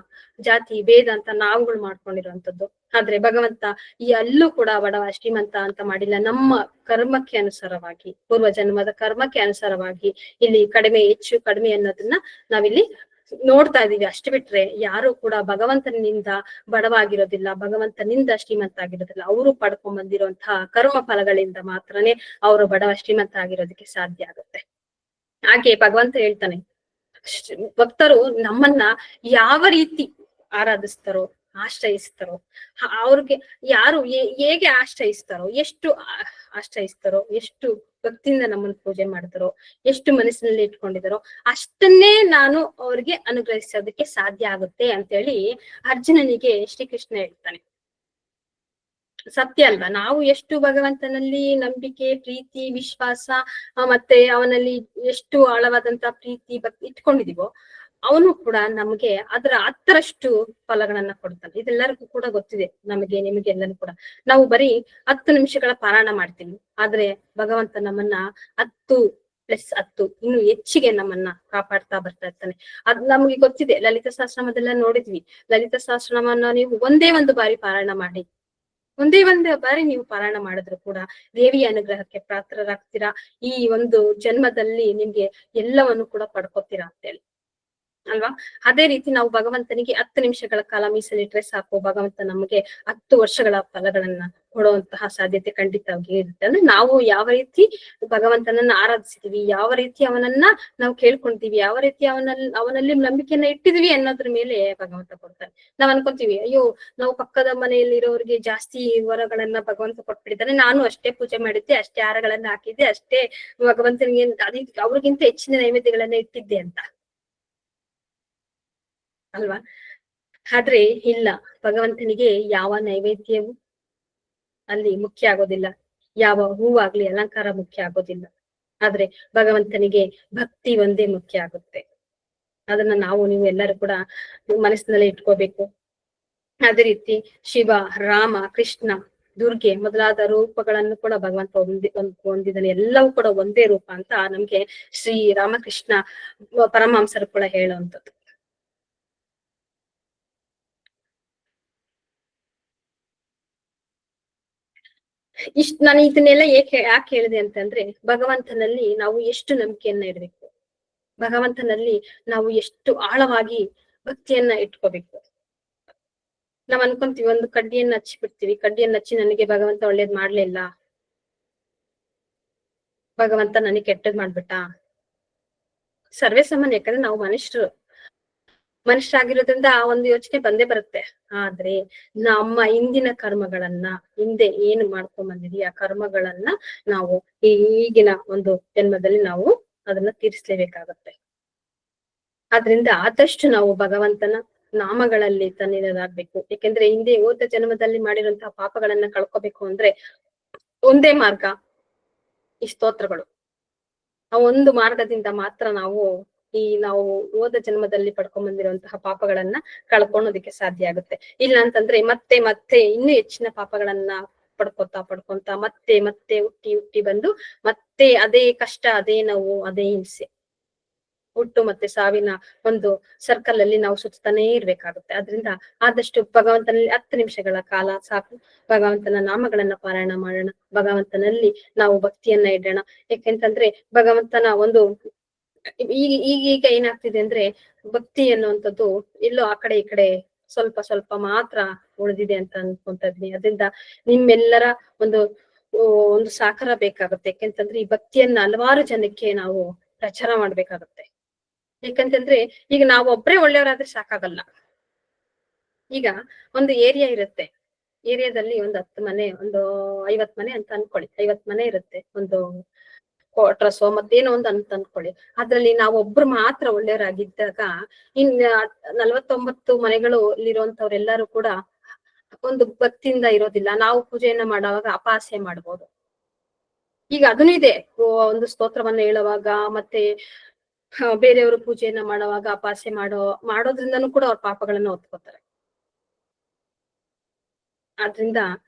ಜಾತಿ ಭೇದ ಅಂತ ನಾವುಗಳು ಮಾಡ್ಕೊಂಡಿರುವಂತದ್ದು. ಆದ್ರೆ ಭಗವಂತ ಈ ಅಲ್ಲೂ ಕೂಡ ಬಡವ ಶ್ರೀಮಂತ ಅಂತ ಮಾಡಿಲ್ಲ. ನಮ್ಮ ಕರ್ಮಕ್ಕೆ ಅನುಸಾರವಾಗಿ, ಪೂರ್ವ ಜನ್ಮದ ಕರ್ಮಕ್ಕೆ ಅನುಸಾರವಾಗಿ ಇಲ್ಲಿ ಕಡಿಮೆ ಹೆಚ್ಚು ಕಡಿಮೆ ಅನ್ನೋದನ್ನ ನಾವಿಲ್ಲಿ ನೋಡ್ತಾ ಇದೀವಿ. ಅಷ್ಟು ಬಿಟ್ರೆ ಯಾರು ಕೂಡ ಭಗವಂತನಿಂದ ಬಡವಾಗಿರೋದಿಲ್ಲ, ಭಗವಂತನಿಂದ ಶ್ರೀಮಂತ ಆಗಿರೋದಿಲ್ಲ. ಅವರು ಪಡ್ಕೊಂಡ್ ಬಂದಿರುವಂತಹ ಕರ್ಮ ಫಲಗಳಿಂದ ಮಾತ್ರನೇ ಅವರು ಬಡವ ಶ್ರೀಮಂತ ಆಗಿರೋದಕ್ಕೆ ಸಾಧ್ಯ ಆಗುತ್ತೆ. ಹಾಗೆ ಭಗವಂತ ಹೇಳ್ತಾನೆ, ಭಕ್ತರು ನಮ್ಮನ್ನ ಯಾವ ರೀತಿ ಆರಾಧಿಸ್ತಾರೋ ಆಶ್ರಯಿಸ್ತಾರೋ ಅವ್ರಿಗೆ ಯಾರು ಹೇಗೆ ಆಶ್ರಯಿಸ್ತಾರೋ ಎಷ್ಟು ಭಕ್ತಿಯಿಂದ ನಮ್ಮನ್ನು ಪೂಜೆ ಮಾಡ್ತಾರೋ ಎಷ್ಟು ಮನಸ್ಸಿನಲ್ಲಿ ಇಟ್ಕೊಂಡಿದಾರೋ ಅಷ್ಟನ್ನೇ ನಾನು ಅವ್ರಿಗೆ ಅನುಗ್ರಹಿಸೋದಕ್ಕೆ ಸಾಧ್ಯ ಆಗುತ್ತೆ ಅಂತೇಳಿ ಅರ್ಜುನನಿಗೆ ಶ್ರೀಕೃಷ್ಣ ಹೇಳ್ತಾನೆ. ಸತ್ಯ ಅಲ್ವಾ? ನಾವು ಎಷ್ಟು ಭಗವಂತನಲ್ಲಿ ನಂಬಿಕೆ ಪ್ರೀತಿ ವಿಶ್ವಾಸ ಮತ್ತೆ ಅವನಲ್ಲಿ ಎಷ್ಟು ಆಳವಾದಂತ ಪ್ರೀತಿ ಭಕ್ತಿ ಇಟ್ಕೊಂಡಿದೀವೋ ಅವನು ಕೂಡ ನಮಗೆ ಅದರ 10ರಷ್ಟು ಫಲಗಳನ್ನ ಕೊಡ್ತಾನೆ. ಇದೆಲ್ಲರಿಗೂ ಕೂಡ ಗೊತ್ತಿದೆ, ನಮಗೆ ನಿಮಗೆ ಎಲ್ಲರೂ ಕೂಡ. ನಾವು ಬರೀ 10 ನಿಮಿಷಗಳ ಪಾರಾಯಣ ಮಾಡ್ತೀವಿ, ಆದ್ರೆ ಭಗವಂತ ನಮ್ಮನ್ನ 10+10 ಇನ್ನು ಹೆಚ್ಚಿಗೆ ನಮ್ಮನ್ನ ಕಾಪಾಡ್ತಾ ಬರ್ತಾ ಇರ್ತಾನೆ. ಅದ್ ನಮ್ಗೆ ಗೊತ್ತಿದೆ, ಲಲಿತ ಸಹಸ್ರನಾಮದೆಲ್ಲ ನೋಡಿದ್ವಿ. ಲಲಿತ ಸಹಸ್ರನಾಮನ ನೀವು ಒಂದೇ ಒಂದು ಬಾರಿ ಪಾರಾಯಣ ಮಾಡಿ, ಒಂದೇ ಒಂದು ಬಾರಿ ನೀವು ಪಾರಾಯಣ ಮಾಡಿದ್ರು ಕೂಡ ದೇವಿಯ ಅನುಗ್ರಹಕ್ಕೆ ಪಾತ್ರರಾಗ್ತೀರಾ. ಈ ಒಂದು ಜನ್ಮದಲ್ಲಿ ನಿಮ್ಗೆ ಎಲ್ಲವನ್ನು ಕೂಡ ಪಡ್ಕೋತೀರಾ ಅಂತೇಳಿ ಅಲ್ವಾ. ಅದೇ ರೀತಿ ನಾವು ಭಗವಂತನಿಗೆ 10 ನಿಮಿಷಗಳ ಕಾಲ ಮೀಸಲಿಟ್ರೆ ಸಾಕು, ಭಗವಂತ ನಮಗೆ 10 ವರ್ಷಗಳ ಫಲಗಳನ್ನ ಕೊಡುವಂತಹ ಸಾಧ್ಯತೆ ಖಂಡಿತವಾಗಿ ಇರುತ್ತೆ. ಅಂದ್ರೆ ನಾವು ಯಾವ ರೀತಿ ಭಗವಂತನನ್ನ ಆರಾಧಿಸಿದೀವಿ, ಯಾವ ರೀತಿ ಅವನನ್ನ ನಾವು ಕೇಳ್ಕೊಂತೀವಿ, ಯಾವ ರೀತಿ ಅವನಲ್ಲಿ ನಂಬಿಕೆಯನ್ನ ಇಟ್ಟಿದ್ವಿ ಅನ್ನೋದ್ರ ಮೇಲೆ ಭಗವಂತ ಕೊಡ್ತಾನೆ. ನಾವ್ ಅನ್ಕೊಂತೀವಿ, ಅಯ್ಯೋ ನಾವು ಪಕ್ಕದ ಮನೆಯಲ್ಲಿರೋರಿಗೆ ಜಾಸ್ತಿ ವರಗಳನ್ನ ಭಗವಂತ ಕೊಟ್ಬಿಟ್ಟಿದ್ದಾನೆ, ನಾನು ಅಷ್ಟೇ ಪೂಜೆ ಮಾಡಿದ್ದೆ, ಅಷ್ಟೇ ಹಾರಗಳನ್ನ ಹಾಕಿದ್ದೆ, ಅಷ್ಟೇ ಭಗವಂತನಿಗೆ ಅವ್ರಿಗಿಂತ ಹೆಚ್ಚಿನ ನೈವೇದ್ಯಗಳನ್ನ ಇಟ್ಟಿದ್ದೆ ಅಂತ ಅಲ್ವಾ. ಆದ್ರೆ ಇಲ್ಲ, ಭಗವಂತನಿಗೆ ಯಾವ ನೈವೇದ್ಯವು ಅಲ್ಲಿ ಮುಖ್ಯ ಆಗೋದಿಲ್ಲ, ಯಾವ ಹೂವಾಗ್ಲಿ ಅಲಂಕಾರ ಮುಖ್ಯ ಆಗೋದಿಲ್ಲ. ಆದ್ರೆ ಭಗವಂತನಿಗೆ ಭಕ್ತಿ ಒಂದೇ ಮುಖ್ಯ ಆಗುತ್ತೆ. ಅದನ್ನ ನಾವು ನೀವು ಎಲ್ಲರೂ ಕೂಡ ಮನಸ್ಸಿನಲ್ಲಿ ಇಟ್ಕೋಬೇಕು. ಅದೇ ರೀತಿ ಶಿವ, ರಾಮ, ಕೃಷ್ಣ, ದುರ್ಗೆ ಮೊದಲಾದ ರೂಪಗಳನ್ನು ಕೂಡ ಭಗವಂತ ಹೊಂದಿದ್ದಾನೆ. ಎಲ್ಲವೂ ಕೂಡ ಒಂದೇ ರೂಪ ಅಂತ ನಮ್ಗೆ ಶ್ರೀ ರಾಮಕೃಷ್ಣ ಪರಮಹಂಸರು ಕೂಡ ಹೇಳುವಂಥದ್ದು. ನಾನು ಇದನ್ನೆಲ್ಲ ಯಾಕೆ ಹೇಳಿದೆ ಅಂತಂದ್ರೆ, ಭಗವಂತನಲ್ಲಿ ನಾವು ಎಷ್ಟು ನಂಬಿಕೆಯನ್ನ ಇಡ್ಬೇಕು, ಭಗವಂತನಲ್ಲಿ ನಾವು ಎಷ್ಟು ಆಳವಾಗಿ ಭಕ್ತಿಯನ್ನ ಇಟ್ಕೋಬೇಕು. ನಾವ್ ಅನ್ಕೊಂತೀವಿ, ಒಂದು ಕಡ್ಡಿಯನ್ನ ಹಚ್ಚಿ ಬಿಡ್ತೀವಿ, ಕಡ್ಡಿಯನ್ನ ಹಚ್ಚಿ ನನಗೆ ಭಗವಂತ ಒಳ್ಳೇದ್ ಮಾಡ್ಲಿಲ್ಲ, ಭಗವಂತ ನನಗೆ ಕೆಟ್ಟದ್ ಮಾಡ್ಬಿಟ್ಟ. ಸರ್ವೇ ಸಾಮಾನ್ಯ, ಯಾಕಂದ್ರೆ ನಾವು ಮನುಷ್ಯರಾಗಿರೋದ್ರಿಂದ ಆ ಒಂದು ಯೋಚನೆ ಬಂದೇ ಬರುತ್ತೆ. ಆದ್ರೆ ನಮ್ಮ ಹಿಂದಿನ ಕರ್ಮಗಳನ್ನ, ಹಿಂದೆ ಏನು ಮಾಡ್ಕೊಂಡ್ ಬಂದಿದೀವಿ ಆ ಕರ್ಮಗಳನ್ನ ನಾವು ಈಗಿನ ಒಂದು ಜನ್ಮದಲ್ಲಿ ನಾವು ಅದನ್ನ ತೀರಿಸ್ಲೇಬೇಕಾಗತ್ತೆ. ಆದ್ರಿಂದ ಆದಷ್ಟು ನಾವು ಭಗವಂತನ ನಾಮಗಳಲ್ಲಿ ತನ್ನಿರೋದಾಗ್ಬೇಕು. ಯಾಕೆಂದ್ರೆ ಹಿಂದೆ ಹೋದ ಜನ್ಮದಲ್ಲಿ ಮಾಡಿರುವಂತಹ ಪಾಪಗಳನ್ನ ಕಳ್ಕೋಬೇಕು ಅಂದ್ರೆ ಒಂದೇ ಮಾರ್ಗ, ಈ ಸ್ತೋತ್ರಗಳು. ಆ ಒಂದು ಮಾರ್ಗದಿಂದ ಮಾತ್ರ ನಾವು ನಾವು ಹೋದ ಜನ್ಮದಲ್ಲಿ ಪಡ್ಕೊಂಡ್ ಬಂದಿರುವಂತಹ ಪಾಪಗಳನ್ನ ಕಳ್ಕೊಳೋದಕ್ಕೆ ಸಾಧ್ಯ ಆಗುತ್ತೆ. ಇಲ್ಲ ಅಂತಂದ್ರೆ ಮತ್ತೆ ಮತ್ತೆ ಇನ್ನೂ ಹೆಚ್ಚಿನ ಪಾಪಗಳನ್ನ ಪಡ್ಕೊಂತ ಮತ್ತೆ ಮತ್ತೆ ಹುಟ್ಟಿ ಬಂದು ಮತ್ತೆ ಅದೇ ಕಷ್ಟ, ಅದೇ ನೋವು, ಅದೇ ಹಿಂಸೆ, ಹುಟ್ಟು ಮತ್ತೆ ಸಾವಿನ ಒಂದು ಸರ್ಕಲ್ ಅಲ್ಲಿ ನಾವು ಸುತ್ತಾನೇ ಇರ್ಬೇಕಾಗುತ್ತೆ. ಆದ್ರಿಂದ ಆದಷ್ಟು ಭಗವಂತನಲ್ಲಿ 10 ನಿಮಿಷಗಳ ಕಾಲ ಸಾಕು, ಭಗವಂತನ ನಾಮಗಳನ್ನ ಪಾರಾಯಣ ಮಾಡೋಣ, ಭಗವಂತನಲ್ಲಿ ನಾವು ಭಕ್ತಿಯನ್ನ ಇಡೋಣ. ಯಾಕೆಂತಂದ್ರೆ ಭಗವಂತನ ಒಂದು ಈಗ ಏನಾಗ್ತಿದೆ ಅಂದ್ರೆ, ಭಕ್ತಿ ಅನ್ನುವಂಥದ್ದು ಎಲ್ಲೋ ಆ ಕಡೆ ಈ ಕಡೆ ಸ್ವಲ್ಪ ಸ್ವಲ್ಪ ಮಾತ್ರ ಉಳಿದಿದೆ ಅಂತ ಅನ್ಕೊಂತ ಇದೀನಿ. ಅದರಿಂದ ನಿಮ್ಮೆಲ್ಲರ ಒಂದು ಸಹಕಾರ ಬೇಕಾಗುತ್ತೆ. ಯಾಕೆಂತಂದ್ರೆ ಈ ಭಕ್ತಿಯನ್ನ ಹಲವಾರು ಜನಕ್ಕೆ ನಾವು ಪ್ರಚಾರ ಮಾಡ್ಬೇಕಾಗತ್ತೆ. ಯಾಕಂತಂದ್ರೆ ಈಗ ನಾವು ಒಬ್ರೇ ಒಳ್ಳೆಯವರಾದ್ರೆ ಸಾಕಾಗಲ್ಲ. ಈಗ ಒಂದು ಏರಿಯಾ ಇರುತ್ತೆ, ಏರಿಯಾದಲ್ಲಿ ಒಂದು 10 ಮನೆ, ಒಂದು 50 ಮನೆ ಅಂತ ಅನ್ಕೊಳ್ಳಿ, 50 ಮನೆ ಇರುತ್ತೆ, ಒಂದು ಕ್ವಾರ್ಟರ್ಸೋ ಮತ್ತೇನೋ ಒಂದು ಅಂತ ಅನ್ಕೊಳ್ಳಿ. ಅದ್ರಲ್ಲಿ ನಾವು ಒಬ್ರು ಮಾತ್ರ ಒಳ್ಳೆಯವರಾಗಿದ್ದಾಗ ಇನ್ 49 ಮನೆಗಳು ಇಲ್ಲಿರುವಂತವ್ರೆಲ್ಲರೂ ಕೂಡ ಒಂದು ಭಕ್ತಿಯಿಂದ ಇರೋದಿಲ್ಲ. ನಾವು ಪೂಜೆಯನ್ನ ಮಾಡುವಾಗ ಅಪಹಾಸ್ಯ ಮಾಡ್ಬೋದು. ಈಗ ಅದನ್ನೂ ಇದೆ, ಒಂದು ಸ್ತೋತ್ರವನ್ನ ಹೇಳುವಾಗ ಮತ್ತೆ ಬೇರೆಯವರು ಪೂಜೆಯನ್ನ ಮಾಡುವಾಗ ಅಪಹಾಸ್ಯ ಮಾಡೋದ್ರಿಂದನೂ ಕೂಡ ಅವ್ರ ಪಾಪಗಳನ್ನ ಹೊತ್ಕೋತಾರೆ. ಆದ್ರಿಂದ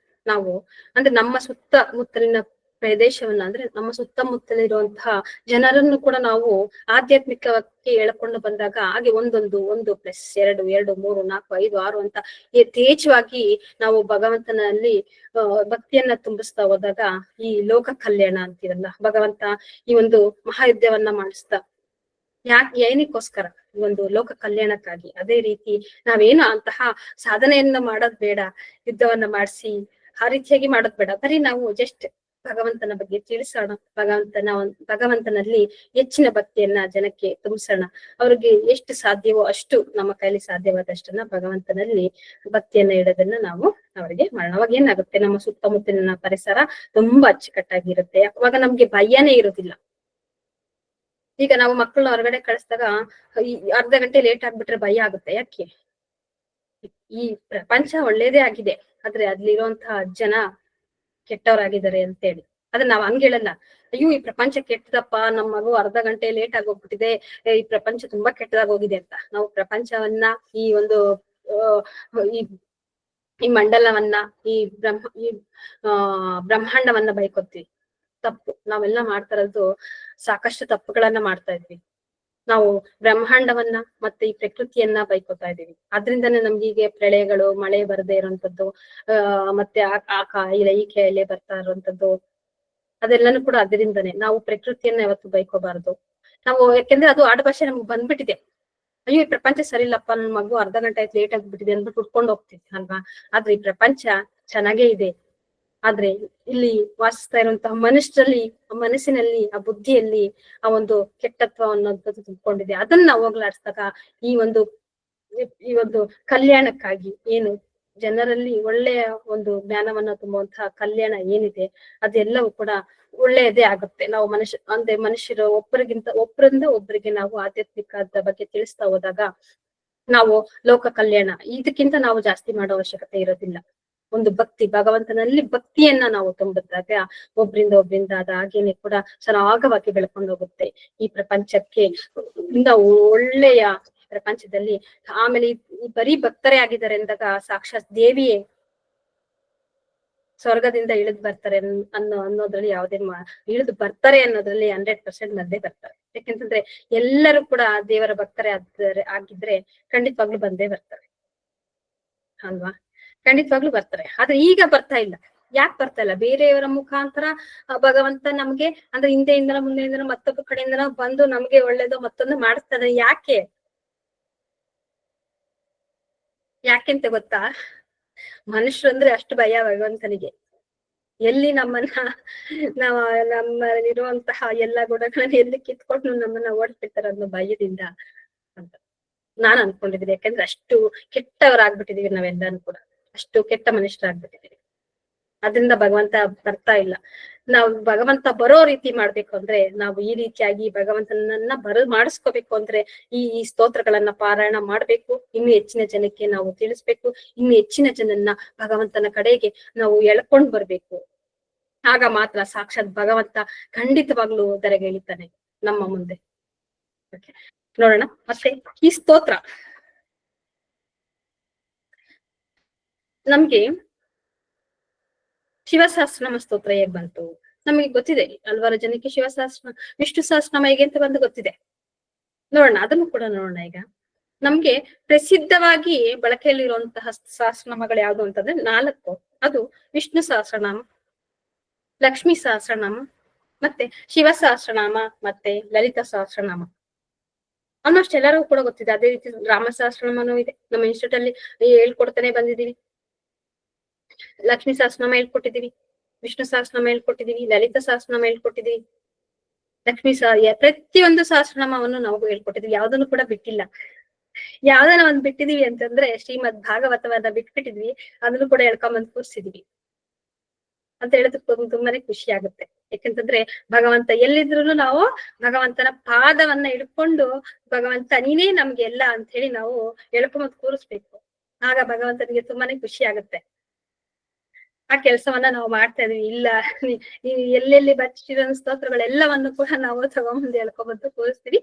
ನಾವು ಅಂದ್ರೆ ನಮ್ಮ ಸುತ್ತಮುತ್ತಲಿನ ಪ್ರದೇಶವನ್ನ, ಅಂದ್ರೆ ನಮ್ಮ ಸುತ್ತಮುತ್ತಲಿರುವಂತಹ ಜನರನ್ನು ಕೂಡ ನಾವು ಆಧ್ಯಾತ್ಮಿಕವಾಗಿ ಎಳ್ಕೊಂಡು ಬಂದಾಗ ಹಾಗೆ 1 + 2, 2, 3, 4, 5, 6 ಅಂತ ಯಥೇಚ್ಛವಾಗಿ ನಾವು ಭಗವಂತನಲ್ಲಿ ಭಕ್ತಿಯನ್ನ ತುಂಬಿಸ್ತಾ ಹೋದಾಗ ಈ ಲೋಕ ಕಲ್ಯಾಣ ಅಂತೀವಲ್ಲ, ಭಗವಂತ ಈ ಒಂದು ಮಹಾಯುದ್ಧವನ್ನ ಮಾಡಿಸ್ತಾ ಏನಕ್ಕೋಸ್ಕರ, ಈ ಒಂದು ಲೋಕ ಕಲ್ಯಾಣಕ್ಕಾಗಿ. ಅದೇ ರೀತಿ ನಾವೇನು ಅಂತಹ ಸಾಧನೆಯನ್ನ ಮಾಡೋದ್ ಬೇಡ, ಯುದ್ಧವನ್ನ ಮಾಡಿಸಿ ಆ ರೀತಿಯಾಗಿ ಮಾಡೋದ್ ಬೇಡ. ಬರೀ ನಾವು ಜಸ್ಟ್ ಭಗವಂತನ ಬಗ್ಗೆ ತಿಳಿಸೋಣ, ಭಗವಂತನಲ್ಲಿ ಹೆಚ್ಚಿನ ಭಕ್ತಿಯನ್ನ ಜನಕ್ಕೆ ತುಂಬಿಸೋಣ. ಅವ್ರಿಗೆ ಎಷ್ಟು ಸಾಧ್ಯವೋ ಅಷ್ಟು, ನಮ್ಮ ಕೈಲಿ ಸಾಧ್ಯವಾದಷ್ಟನ್ನ ಭಗವಂತನಲ್ಲಿ ಭಕ್ತಿಯನ್ನ ಇಡೋದನ್ನ ನಾವು ಅವರಿಗೆ ಮಾಡೋಣ. ಅವಾಗ ಏನಾಗುತ್ತೆ, ನಮ್ಮ ಸುತ್ತಮುತ್ತಲಿನ ಪರಿಸರ ತುಂಬಾ ಅಚ್ಚುಕಟ್ಟಾಗಿರುತ್ತೆ. ಅವಾಗ ನಮ್ಗೆ ಭಯನೇ ಇರೋದಿಲ್ಲ. ಈಗ ನಾವು ಮಕ್ಕಳನ್ನ ಹೊರಗಡೆ ಕಳಿಸಿದಾಗ ಅರ್ಧ ಗಂಟೆ ಲೇಟ್ ಆಗ್ಬಿಟ್ರೆ ಭಯ ಆಗುತ್ತೆ. ಯಾಕೆ? ಈ ಪ್ರಪಂಚ ಒಳ್ಳೇದೇ ಆಗಿದೆ, ಆದ್ರೆ ಅಲ್ಲಿರುವಂತಹ ಜನ ಕೆಟ್ಟವರಾಗಿದ್ದಾರೆ ಅಂತೇಳಿ. ಅದನ್ನ ನಾವ್ ಹಂಗ ಹೇಳಲ್ಲ. ಅಯ್ಯೋ ಈ ಪ್ರಪಂಚ ಕೆಟ್ಟದಪ್ಪ, ನಮ್ ಮಗು ಅರ್ಧ ಗಂಟೆ ಲೇಟ್ ಆಗಿ ಹೋಗ್ಬಿಟ್ಟಿದೆ, ಈ ಪ್ರಪಂಚ ತುಂಬಾ ಕೆಟ್ಟದಾಗ ಹೋಗಿದೆ ಅಂತ. ನಾವು ಪ್ರಪಂಚವನ್ನ, ಈ ಒಂದು ಈ ಈ ಮಂಡಲವನ್ನ, ಈ ಬ್ರಹ್ಮಾಂಡವನ್ನ ಬೈಕೋತೀವಿ. ತಪ್ಪು. ನಾವೆಲ್ಲ ಮಾಡ್ತಾ ಇರೋದು ಸಾಕಷ್ಟು ತಪ್ಪುಗಳನ್ನ ಮಾಡ್ತಾ ಇದ್ವಿ. ನಾವು ಬ್ರಹ್ಮಾಂಡವನ್ನ ಮತ್ತೆ ಈ ಪ್ರಕೃತಿಯನ್ನ ಬೈಕೋತಾ ಇದೀವಿ. ಅದ್ರಿಂದಾನೇ ನಮ್ಗೆ ಹೀಗೆ ಪ್ರಳಯಗಳು, ಮಳೆ ಬರದೇ ಇರುವಂತದ್ದು, ಮತ್ತೆ ಆ ಕಾಯಿಲೆ ಈ ಕಾಯಿಲೆ ಬರ್ತಾ ಇರುವಂತದ್ದು, ಅದೆಲ್ಲಾನು ಕೂಡ ಅದರಿಂದಾನೆ. ನಾವು ಪ್ರಕೃತಿಯನ್ನ ಯಾವತ್ತು ಬೈಕೋಬಾರ್ದು. ನಾವು ಯಾಕೆಂದ್ರೆ ಅದು ಆಡುಭಾಷೆ ನಮ್ಗೆ ಬಂದ್ಬಿಟ್ಟಿದೆ. ಅಯ್ಯೋ ಈ ಪ್ರಪಂಚ ಸರಿ ಇಲ್ಲಪ್ಪ, ನನ್ ಮಗು ಅರ್ಧ ಗಂಟೆ ಆಯ್ತು ಲೇಟ್ ಆಗ್ಬಿಟ್ಟಿದೆ ಅಂದ್ಬಿಟ್ಟು ಉಟ್ಕೊಂಡು ಹೋಗ್ತೀವಿ ಅಲ್ವಾ. ಆದ್ರೆ ಈ ಪ್ರಪಂಚ ಚೆನ್ನಾಗೇ ಇದೆ. ಆದ್ರೆ ಇಲ್ಲಿ ವಾಸಿಸ್ತಾ ಇರುವಂತಹ ಮನುಷ್ಯರಲ್ಲಿ, ಮನಸ್ಸಿನಲ್ಲಿ, ಆ ಬುದ್ಧಿಯಲ್ಲಿ ಆ ಒಂದು ಕೆಟ್ಟತ್ವ ಅನ್ನೋದು ತುಂಬಿಕೊಂಡಿದೆ. ಅದನ್ನ ಹೋಗ್ಲಾಡ್ಸ್ದಾಗ ಈ ಒಂದು ಕಲ್ಯಾಣಕ್ಕಾಗಿ ಏನು ಜನರಲ್ಲಿ ಒಳ್ಳೆಯ ಒಂದು ಜ್ಞಾನವನ್ನ ತುಂಬುವಂತಹ ಕಲ್ಯಾಣ ಏನಿದೆ ಅದೆಲ್ಲವೂ ಕೂಡ ಒಳ್ಳೆಯದೇ ಆಗುತ್ತೆ. ನಾವು ಮನುಷ್ಯರು ಒಬ್ಬರಿಂದ ಒಬ್ಬರಿಗೆ ನಾವು ಆಧ್ಯಾತ್ಮಿಕದ ಬಗ್ಗೆ ತಿಳಿಸ್ತಾ ಹೋದಾಗ ನಾವು ಲೋಕ ಕಲ್ಯಾಣ ಇದಕ್ಕಿಂತ ನಾವು ಜಾಸ್ತಿ ಮಾಡೋ ಅವಶ್ಯಕತೆ ಇರೋದಿಲ್ಲ. ಒಂದು ಭಕ್ತಿ, ಭಗವಂತನಲ್ಲಿ ಭಕ್ತಿಯನ್ನ ನಾವು ತುಂಬಿದಾಗ ಒಬ್ರಿಂದ ಅದ ಹಾಗೇನೆ ಕೂಡ ಸರಾಗವಾಗಿ ಬೆಳ್ಕೊಂಡು ಹೋಗುತ್ತೆ ಈ ಪ್ರಪಂಚಕ್ಕೆ. ಇಂದ ಒಳ್ಳೆಯ ಪ್ರಪಂಚದಲ್ಲಿ. ಆಮೇಲೆ ಈ ಬರೀ ಭಕ್ತರೇ ಆಗಿದ್ದಾರೆ ಅಂದಾಗ ಸಾಕ್ಷಾತ್ ದೇವಿಯೇ ಸ್ವರ್ಗದಿಂದ ಇಳಿದು ಬರ್ತಾರೆ ಅನ್ನೋದ್ರಲ್ಲಿ ಇಳಿದು ಬರ್ತಾರೆ ಅನ್ನೋದ್ರಲ್ಲಿ 100% ಬಂದೇ ಬರ್ತಾರೆ. ಯಾಕೆಂತಂದ್ರೆ ಎಲ್ಲರೂ ಕೂಡ ದೇವರ ಭಕ್ತರೇ ಆಗಿದ್ರೆ ಖಂಡಿತವಾಗ್ಲೂ ಬಂದೇ ಬರ್ತಾರೆ ಅಲ್ವಾ. ಖಂಡಿತವಾಗ್ಲೂ ಬರ್ತಾರೆ. ಆದ್ರೆ ಈಗ ಬರ್ತಾ ಇಲ್ಲ. ಯಾಕೆ ಬರ್ತಾ ಇಲ್ಲ? ಬೇರೆಯವರ ಮುಖಾಂತರ ಭಗವಂತ ನಮ್ಗೆ ಅಂದ್ರೆ ಹಿಂದೆಯಿಂದ ಮುಂದೆಯಿಂದ ಮತ್ತೊಬ್ಬ ಕಡೆಯಿಂದ ಬಂದು ನಮ್ಗೆ ಒಳ್ಳೇದು ಮತ್ತೊಂದು ಮಾಡಿಸ್ತಾರೆ. ಯಾಕೆಂತ ಗೊತ್ತಾ? ಮನುಷ್ಯರು ಅಂದ್ರೆ ಅಷ್ಟು ಭಯ ಭಗವಂತನಿಗೆ. ಎಲ್ಲಿ ನಮ್ಮಲ್ಲಿರುವಂತಹ ಎಲ್ಲಾ ಗುಣಗಳನ್ನ ಎಲ್ಲಿ ಕಿತ್ಕೊಂಡು ನಮ್ಮನ್ನ ಓಡಿಸ್ಬಿಡ್ತಾರೆ ಅನ್ನೋ ಭಯದಿಂದ ಅಂತ ನಾನ್ ಅನ್ಕೊಂಡಿದ್ದೀನಿ. ಯಾಕಂದ್ರೆ ಅಷ್ಟು ಕೆಟ್ಟವರಾಗ್ಬಿಟ್ಟಿದೀವಿ ನಾವೆಲ್ಲಾನು ಕೂಡ, ಅಷ್ಟು ಕೆಟ್ಟ ಮನುಷ್ಯರಾಗ್ಬಿಟ್ಟಿದೀವಿ. ಅದರಿಂದ ಭಗವಂತ ಬರ್ತಾ ಇಲ್ಲ. ನಾವು ಭಗವಂತ ಬರೋ ರೀತಿ ಮಾಡ್ಬೇಕು ಅಂದ್ರೆ ನಾವು ಈ ರೀತಿಯಾಗಿ ಭಗವಂತನನ್ನ ಮಾಡಿಸ್ಕೋಬೇಕು ಅಂದ್ರೆ ಈ ಸ್ತೋತ್ರಗಳನ್ನ ಪಾರಾಯಣ ಮಾಡ್ಬೇಕು. ಇನ್ನು ಹೆಚ್ಚಿನ ಜನಕ್ಕೆ ನಾವು ತಿಳಿಸ್ಬೇಕು. ಇನ್ನು ಹೆಚ್ಚಿನ ಜನನ್ನ ಭಗವಂತನ ಕಡೆಗೆ ನಾವು ಎಳ್ಕೊಂಡ್ ಬರ್ಬೇಕು. ಆಗ ಮಾತ್ರ ಸಾಕ್ಷಾತ್ ಭಗವಂತ ಖಂಡಿತವಾಗ್ಲೂ ಧರೆಗಿಳಿತಾನೆ ನಮ್ಮ ಮುಂದೆ. ನೋಡೋಣ ಮತ್ತೆ ಈ ಸ್ತೋತ್ರ ನಮ್ಗೆ ಶಿವಸಹಸ್ರನಾಮ ಸ್ತೋತ್ರ ಹೇಗ್ ಬಂತು ನಮಗೆ ಗೊತ್ತಿದೆ. ಹಲವಾರು ಜನಕ್ಕೆ ವಿಷ್ಣು ಸಹಸ್ರನಾಮ ಹೇಗೆ ಅಂತ ಬಂದು ಗೊತ್ತಿದೆ. ನೋಡೋಣ, ಅದನ್ನು ಕೂಡ ನೋಡೋಣ. ಈಗ ನಮ್ಗೆ ಪ್ರಸಿದ್ಧವಾಗಿ ಬಳಕೆಯಲ್ಲಿರುವಂತಹ ಸಹಸ್ರನಾಮಗಳು ಯಾವ್ದು ಅಂತಂದ್ರೆ 4. ಅದು ವಿಷ್ಣು ಸಹಸ್ರನಾಮ, ಲಕ್ಷ್ಮೀ ಸಹಸ್ರನಾಮ, ಮತ್ತೆ ಶಿವ ಸಹಸ್ರನಾಮ, ಮತ್ತೆ ಲಲಿತಾ ಸಹಸ್ರನಾಮ. ಆಲ್ಮೋಸ್ಟ್ ಎಲ್ಲರಿಗೂ ಕೂಡ ಗೊತ್ತಿದೆ. ಅದೇ ರೀತಿ ರಾಮ ಸಹಸ್ರನಾಮನೂ ಇದೆ. ನಮ್ಮ ಇನ್ಸ್ಟಿಟ್ಯೂಟ್ ಅಲ್ಲಿ ಹೇಳ್ಕೊಡ್ತಾನೆ ಬಂದಿದೀವಿ. ಲಕ್ಷ್ಮೀ ಸಹಸ್ರನಾಮ ಹೇಳ್ಕೊಟ್ಟಿದೀವಿ, ವಿಷ್ಣು ಸಹಸ್ರನಾಮ ಹೇಳ್ಕೊಟ್ಟಿದೀವಿ, ಲಲಿತಾ ಸಹಸ್ರನಾಮ ಹೇಳ್ಕೊಟ್ಟಿದೀವಿ, ಪ್ರತಿಯೊಂದು ಸಹಸ್ರನಾಮವನ್ನು ನಾವು ಹೇಳ್ಕೊಟ್ಟಿದೀವಿ. ಯಾವ್ದನ್ನು ಕೂಡ ಬಿಟ್ಟಿಲ್ಲ. ಯಾವ್ದನ್ನ ಒಂದ್ ಬಿಟ್ಟಿದೀವಿ ಅಂತಂದ್ರೆ ಶ್ರೀಮದ್ ಭಾಗವತವನ್ನ ಬಿಟ್ಬಿಟ್ಟಿದ್ವಿ, ಅದನ್ನು ಕೂಡ ಹೇಳ್ಕೊಂಬಂದ್ ಕೂರ್ಸಿದೀವಿ ಅಂತ ಹೇಳೋದಕ್ಕೆ ತುಂಬಾನೇ ಖುಷಿ ಆಗುತ್ತೆ. ಯಾಕಂತಂದ್ರೆ ಭಗವಂತ ಎಲ್ಲಿದ್ರು ನಾವು ಭಗವಂತನ ಪಾದವನ್ನ ಹಿಡ್ಕೊಂಡು ಭಗವಂತ ನೀನೇ ನಮ್ಗೆ ಎಲ್ಲ ಅಂತ ಹೇಳಿ ನಾವು ಹೇಳ್ಕೊಂಬಂದ್ ಕೂರಿಸ್ಬೇಕು. ಆಗ ಭಗವಂತನಿಗೆ ತುಂಬಾನೇ ಖುಷಿ ಆಗುತ್ತೆ. ಆ ಕೆಲಸವನ್ನ ನಾವು ಮಾಡ್ತಾ ಇದೀವಿ. ಇಲ್ಲ ಎಲ್ಲೆಲ್ಲಿ ಬಚ್ಚಿರೋ ಸ್ತೋತ್ರಗಳೆಲ್ಲವನ್ನು ಕೂಡ ನಾವು ತಗೊಂಬಂದು ಹೇಳ್ಕೊಂಬಂದು ಕೂರಿಸ್ತೀವಿ.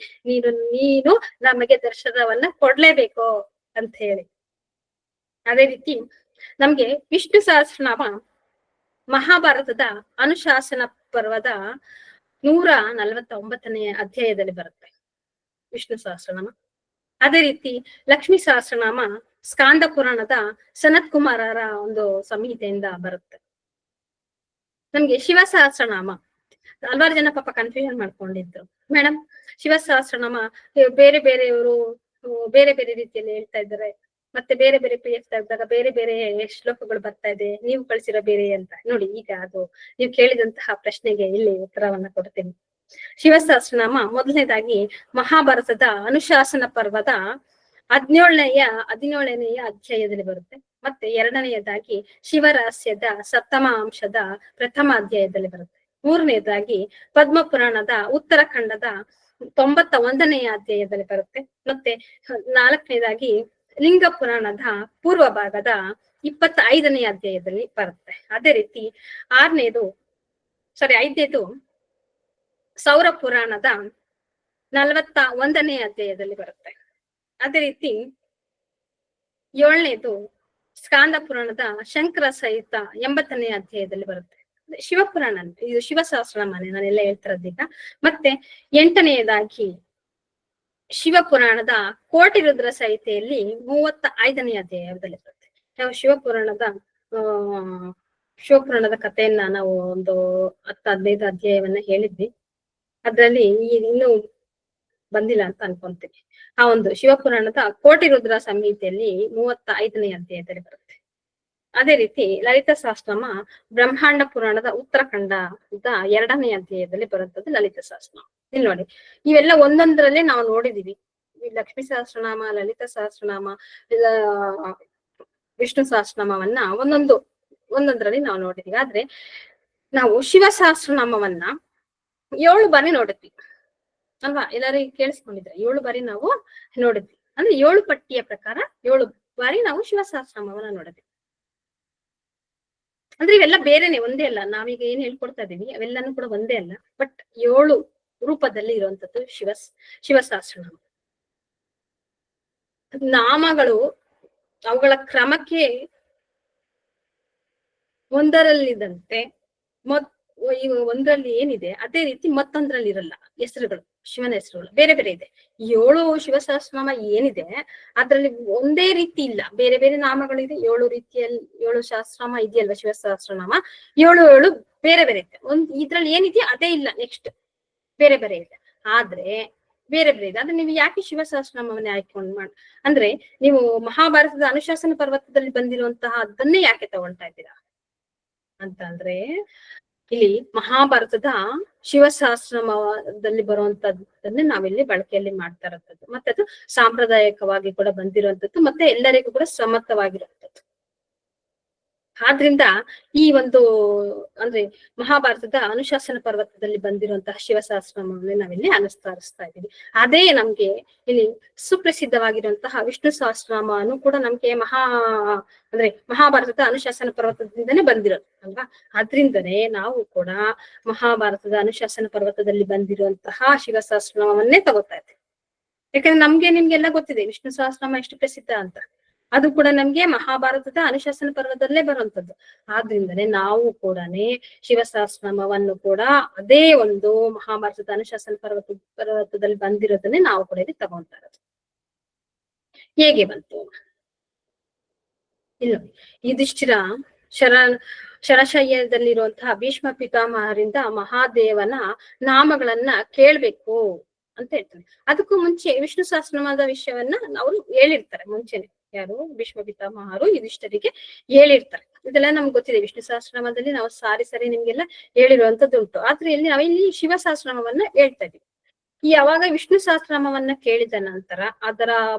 ನೀನು ನಮಗೆ ದರ್ಶನವನ್ನ ಕೊಡ್ಲೇಬೇಕು ಅಂತ ಹೇಳಿ. ಅದೇ ರೀತಿ ನಮ್ಗೆ ವಿಷ್ಣು ಸಹಸ್ರನಾಮ ಮಹಾಭಾರತದ ಅನುಶಾಸನ ಪರ್ವದ 149ನೇ ಅಧ್ಯಾಯದಲ್ಲಿ ಬರುತ್ತೆ ವಿಷ್ಣು ಸಹಸ್ರನಾಮ. ಅದೇ ರೀತಿ ಲಕ್ಷ್ಮೀ ಸಹಸ್ರನಾಮ ಸ್ಕಾಂದ ಪುರಾಣದ ಸನತ್ ಕುಮಾರರ ಒಂದು ಸಂಹಿತೆಯಿಂದ ಬರುತ್ತೆ. ನಮ್ಗೆ ಶಿವ ಸಹಸ್ರನಾಮ ಹಲವಾರು ಜನ ಪಾಪ ಕನ್ಫ್ಯೂಷನ್ ಮಾಡ್ಕೊಂಡಿದ್ರು. ಮೇಡಮ್, ಶಿವ ಸಹಸ್ರನಾಮ ಬೇರೆಯವರು ಬೇರೆ ಬೇರೆ ರೀತಿಯಲ್ಲಿ ಹೇಳ್ತಾ ಇದ್ದಾರೆ, ಮತ್ತೆ ಬೇರೆ ಬೇರೆ PF ತೆಗ್ದಾಗ ಬೇರೆ ಬೇರೆ ಶ್ಲೋಕಗಳು ಬರ್ತಾ ಇದೆ, ನೀವು ಕಳ್ಸಿರೋ ಬೇರೆ ಅಂತ. ನೋಡಿ, ಈಗ ಅದು ನೀವು ಕೇಳಿದಂತಹ ಪ್ರಶ್ನೆಗೆ ಇಲ್ಲಿ ಉತ್ತರವನ್ನ ಕೊಡ್ತೀನಿ. ಶಿವ ಸಹಸ್ರನಾಮ ಮೊದಲನೇದಾಗಿ ಮಹಾಭಾರತದ ಅನುಶಾಸನ ಪರ್ವದ 17ನೇ ಅಧ್ಯಾಯದಲ್ಲಿ ಬರುತ್ತೆ. ಮತ್ತೆ 2ನೇದಾಗಿ ಶಿವರಹಸ್ಯದ 7ಮ ಅಂಶದ 1ಮ ಅಧ್ಯಾಯದಲ್ಲಿ ಬರುತ್ತೆ. 3ನೇದಾಗಿ ಪದ್ಮ ಪುರಾಣದ ಉತ್ತರಾಖಂಡದ 91ನೇ ಅಧ್ಯಾಯದಲ್ಲಿ ಬರುತ್ತೆ. ಮತ್ತೆ 4ನೇದಾಗಿ ಲಿಂಗ ಪುರಾಣದ ಪೂರ್ವ ಭಾಗದ 25ನೇ ಅಧ್ಯಾಯದಲ್ಲಿ ಬರುತ್ತೆ. ಅದೇ ರೀತಿ 6ನೇದು ಐದನೇದು ಸೌರ ಪುರಾಣದ 41ನೇ ಅಧ್ಯಾಯದಲ್ಲಿ ಬರುತ್ತೆ. ಅದೇ ರೀತಿ 7ನೇದು ಸ್ಕಾಂದ ಪುರಾಣದ ಶಂಕರ ಸಹಿತ 80ನೇ ಅಧ್ಯಾಯದಲ್ಲಿ ಬರುತ್ತೆ. ಶಿವಪುರಾಣ ಇದು ಶಿವ ಸಹಸ್ರನಾಮನೇ ನಾನೆಲ್ಲ ಹೇಳ್ತಿರೋದೀಗ. ಮತ್ತೆ 8ನೇದಾಗಿ ಶಿವಪುರಾಣದ ಕೋಟಿ ರುದ್ರ ಸಹಿತೆಯಲ್ಲಿ 35ನೇ ಅಧ್ಯಾಯದಲ್ಲಿ ಬರುತ್ತೆ. ನಾವು ಶಿವಪುರಾಣದ ಕಥೆಯನ್ನ ನಾವು ಒಂದು 10-15 ಅಧ್ಯಾಯವನ್ನ ಹೇಳಿದ್ವಿ. ಅದ್ರಲ್ಲಿ ಇನ್ನೂ ಬಂದಿಲ್ಲ ಅಂತ ಅನ್ಕೊಂತೀನಿ. ಆ ಒಂದು ಶಿವಪುರಾಣದ ಕೋಟಿ ರುದ್ರ ಸಂಹಿತೆಯಲ್ಲಿ 35ನೇ ಅಧ್ಯಾಯದಲ್ಲಿ ಬರುತ್ತೆ. ಅದೇ ರೀತಿ ಲಲಿತ ಸಹಸ್ರನಾಮ ಬ್ರಹ್ಮಾಂಡ ಪುರಾಣದ ಉತ್ತರಾಖಂಡದ 2ನೇ ಅಧ್ಯಾಯದಲ್ಲಿ ಬರುತ್ತದೆ ಲಲಿತ ಸಹಸ್ರನಾಮ. ಇಲ್ಲಿ ನೋಡಿ, ಇವೆಲ್ಲ ಒಂದೊಂದರಲ್ಲೇ ನಾವು ನೋಡಿದೀವಿ. ಈ ಲಕ್ಷ್ಮೀ ಸಹಸ್ರನಾಮ, ಲಲಿತ ಸಹಸ್ರನಾಮ, ವಿಷ್ಣು ಸಹಸ್ರನಾಮವನ್ನ ಒಂದೊಂದರಲ್ಲಿ ನಾವು ನೋಡಿದೀವಿ. ಆದ್ರೆ ನಾವು ಶಿವ ಸಹಸ್ರನಾಮವನ್ನ 7 ಬಾರಿ ನೋಡಿದ್ವಿ ಅಲ್ವಾ? ಎಲ್ಲರೂ ಕೇಳಿಸ್ಕೊಂಡಿದ್ರೆ 7 ಬಾರಿ ನಾವು ನೋಡಿದ್ವಿ. ಅಂದ್ರೆ 7 ಪಟ್ಟಿಯ ಪ್ರಕಾರ 7 ಬಾರಿ ನಾವು ಶಿವ ಸಹಸ್ರನಾಮವನ್ನ ನೋಡಿದ್ವಿ. ಅಂದ್ರೆ ಇವೆಲ್ಲ ಬೇರೆನೆ, ಒಂದೇ ಅಲ್ಲ. ನಾವೀಗ ಏನ್ ಹೇಳ್ಕೊಡ್ತಾ ಇದೀವಿ ಅವೆಲ್ಲಾನು ಕೂಡ ಒಂದೇ ಅಲ್ಲ. ಬಟ್ 7 ರೂಪದಲ್ಲಿ ಇರುವಂತದ್ದು ಶಿವ ಸಹಸ್ರನಾಮ. ನಾಮಗಳು ಅವುಗಳ ಕ್ರಮಕ್ಕೆ ಒಂದರಲ್ಲಿದ್ದಂತೆ ಒಂದರಲ್ಲಿ ಏನಿದೆ ಅದೇ ರೀತಿ ಮತ್ತೊಂದ್ರಲ್ಲಿ ಇರಲ್ಲ. ಹೆಸರುಗಳು, ಶಿವನ ಹೆಸರುಗಳು ಬೇರೆ ಬೇರೆ ಇದೆ. 7 ಶಿವ ಸಹಸ್ರನಾಮ ಏನಿದೆ ಅದ್ರಲ್ಲಿ ಒಂದೇ ರೀತಿ ಇಲ್ಲ, ಬೇರೆ ಬೇರೆ ನಾಮಗಳಿದೆ. 7 ರೀತಿಯಲ್ಲಿ 7 ಸಹಸ್ರನಾಮ ಇದೆಯಲ್ವಾ ಶಿವ ಸಹಸ್ರನಾಮ, 7 ಬೇರೆ ಬೇರೆ ಇದೆ. ಇದ್ರಲ್ಲಿ ಏನಿದೆಯಾ ಅದೇ ಇಲ್ಲ, ನೆಕ್ಸ್ಟ್ ಬೇರೆ ಬೇರೆ ಇದೆ. ಆದ್ರೆ ಬೇರೆ ಬೇರೆ ಇದೆ. ಆದ್ರೆ ನೀವು ಯಾಕೆ ಶಿವ ಸಹಸ್ರನಾಮವನ್ನೇ ಆಯ್ಕೊಂಡು ಅಂದ್ರೆ ನೀವು ಮಹಾಭಾರತದ ಅನುಶಾಸನ ಪರ್ವತದಲ್ಲಿ ಬಂದಿರುವಂತಹ ಅದನ್ನೇ ಯಾಕೆ ತಗೊಳ್ತಾ ಇದ್ದೀರಾ ಅಂತ ಅಂದ್ರೆ, ಇಲ್ಲಿ ಮಹಾಭಾರತದ ಶಿವ ಸಹಸ್ರನಾಮದಲ್ಲಿ ಬರುವಂತದ್ದನ್ನೇ ನಾವಿಲ್ಲಿ ಬಳಕೆಯಲ್ಲಿ ಮಾಡ್ತಾ ಇರೋಂಥದ್ದು. ಮತ್ತೆ ಅದು ಸಾಂಪ್ರದಾಯಿಕವಾಗಿ ಕೂಡ ಬಂದಿರುವಂತದ್ದು, ಮತ್ತೆ ಎಲ್ಲರಿಗೂ ಕೂಡ ಸಮ್ಮತವಾಗಿರುವಂತದ್ದು. ಆದ್ರಿಂದ ಈ ಒಂದು ಅಂದ್ರೆ ಮಹಾಭಾರತದ ಅನುಶಾಸನ ಪರ್ವತದಲ್ಲಿ ಬಂದಿರುವಂತಹ ಶಿವ ಸಹಸ್ರನಾಮವನ್ನೇ ನಾವಿಲ್ಲಿ ಅನುಸ್ಮರಿಸ್ತಾ ಇದ್ದೀವಿ. ಅದೇ ನಮ್ಗೆ ಇಲ್ಲಿ ಸುಪ್ರಸಿದ್ಧವಾಗಿರುವಂತಹ ವಿಷ್ಣು ಸಹಸ್ರನಾಮನು ಕೂಡ ನಮ್ಗೆ ಮಹಾಭಾರತದ ಅನುಶಾಸನ ಪರ್ವತದಿಂದನೇ ಬಂದಿರೋದು ಅಲ್ವಾ? ಆದ್ರಿಂದನೇ ನಾವು ಕೂಡ ಮಹಾಭಾರತದ ಅನುಶಾಸನ ಪರ್ವತದಲ್ಲಿ ಬಂದಿರುವಂತಹ ಶಿವ ಸಹಸ್ರನಾಮವನ್ನೇ ತಗೋತಾ ಇದ್ದೀವಿ. ಯಾಕಂದ್ರೆ ನಿಮ್ಗೆಲ್ಲ ಗೊತ್ತಿದೆ ವಿಷ್ಣು ಸಹಸ್ರನಾಮ ಎಷ್ಟು ಪ್ರಸಿದ್ಧ ಅಂತ. ಅದು ಕೂಡ ನಮ್ಗೆ ಮಹಾಭಾರತದ ಅನುಶಾಸನ ಪರ್ವದಲ್ಲೇ ಬರುವಂತದ್ದು. ಆದ್ರಿಂದನೇ ನಾವು ಕೂಡ ಶಿವ ಸಹಸ್ರನಾಮವನ್ನು ಕೂಡ ಅದೇ ಒಂದು ಮಹಾಭಾರತದ ಅನುಶಾಸನ ಪರ್ವತದಲ್ಲಿ ಬಂದಿರೋದನ್ನೇ ನಾವು ಕೂಡ ಇಲ್ಲಿ ತಗೊಂತಾ ಇರೋದು. ಹೇಗೆ ಬಂತು ಇಲ್ಲ, ಯುಧಿಷ್ಠಿರ ಶರಶಯ್ಯದಲ್ಲಿರುವಂತಹ ಭೀಷ್ಮ ಪಿತಾಮಹರಿಂದ ಮಹಾದೇವನ ನಾಮಗಳನ್ನ ಕೇಳ್ಬೇಕು ಅಂತ ಹೇಳ್ತಾರೆ. ಅದಕ್ಕೂ ಮುಂಚೆ ವಿಷ್ಣು ಸಹಸ್ರನಾಮದ ವಿಷಯವನ್ನ ಅವರು ಹೇಳಿರ್ತಾರೆ ಮುಂಚೆನೆ. ಯಾರು? ಭೀಷ್ಮ ಪಿತಾಮಹರು ಯುಧಿಷ್ಠರಿಗೆ ಹೇಳಿರ್ತಾರೆ. ಇದೆಲ್ಲ ನಮ್ಗೆ ಗೊತ್ತಿದೆ. ವಿಷ್ಣು ಸಹಸ್ರನಾಮದಲ್ಲಿ ನಾವು ಸಾರಿ ನಿಮ್ಗೆಲ್ಲ ಹೇಳಿರುವಂತದ್ದು ಉಂಟು. ಆದ್ರೆ ಇಲ್ಲಿ ಶಿವ ಸಹಸ್ರನಾಮವನ್ನ ಹೇಳ್ತಾ ಇದೀವಿ. ಯಾವಾಗ ವಿಷ್ಣು ಸಹಸ್ರನಾಮವನ್ನ ಕೇಳಿದ ನಂತರ ಅದರ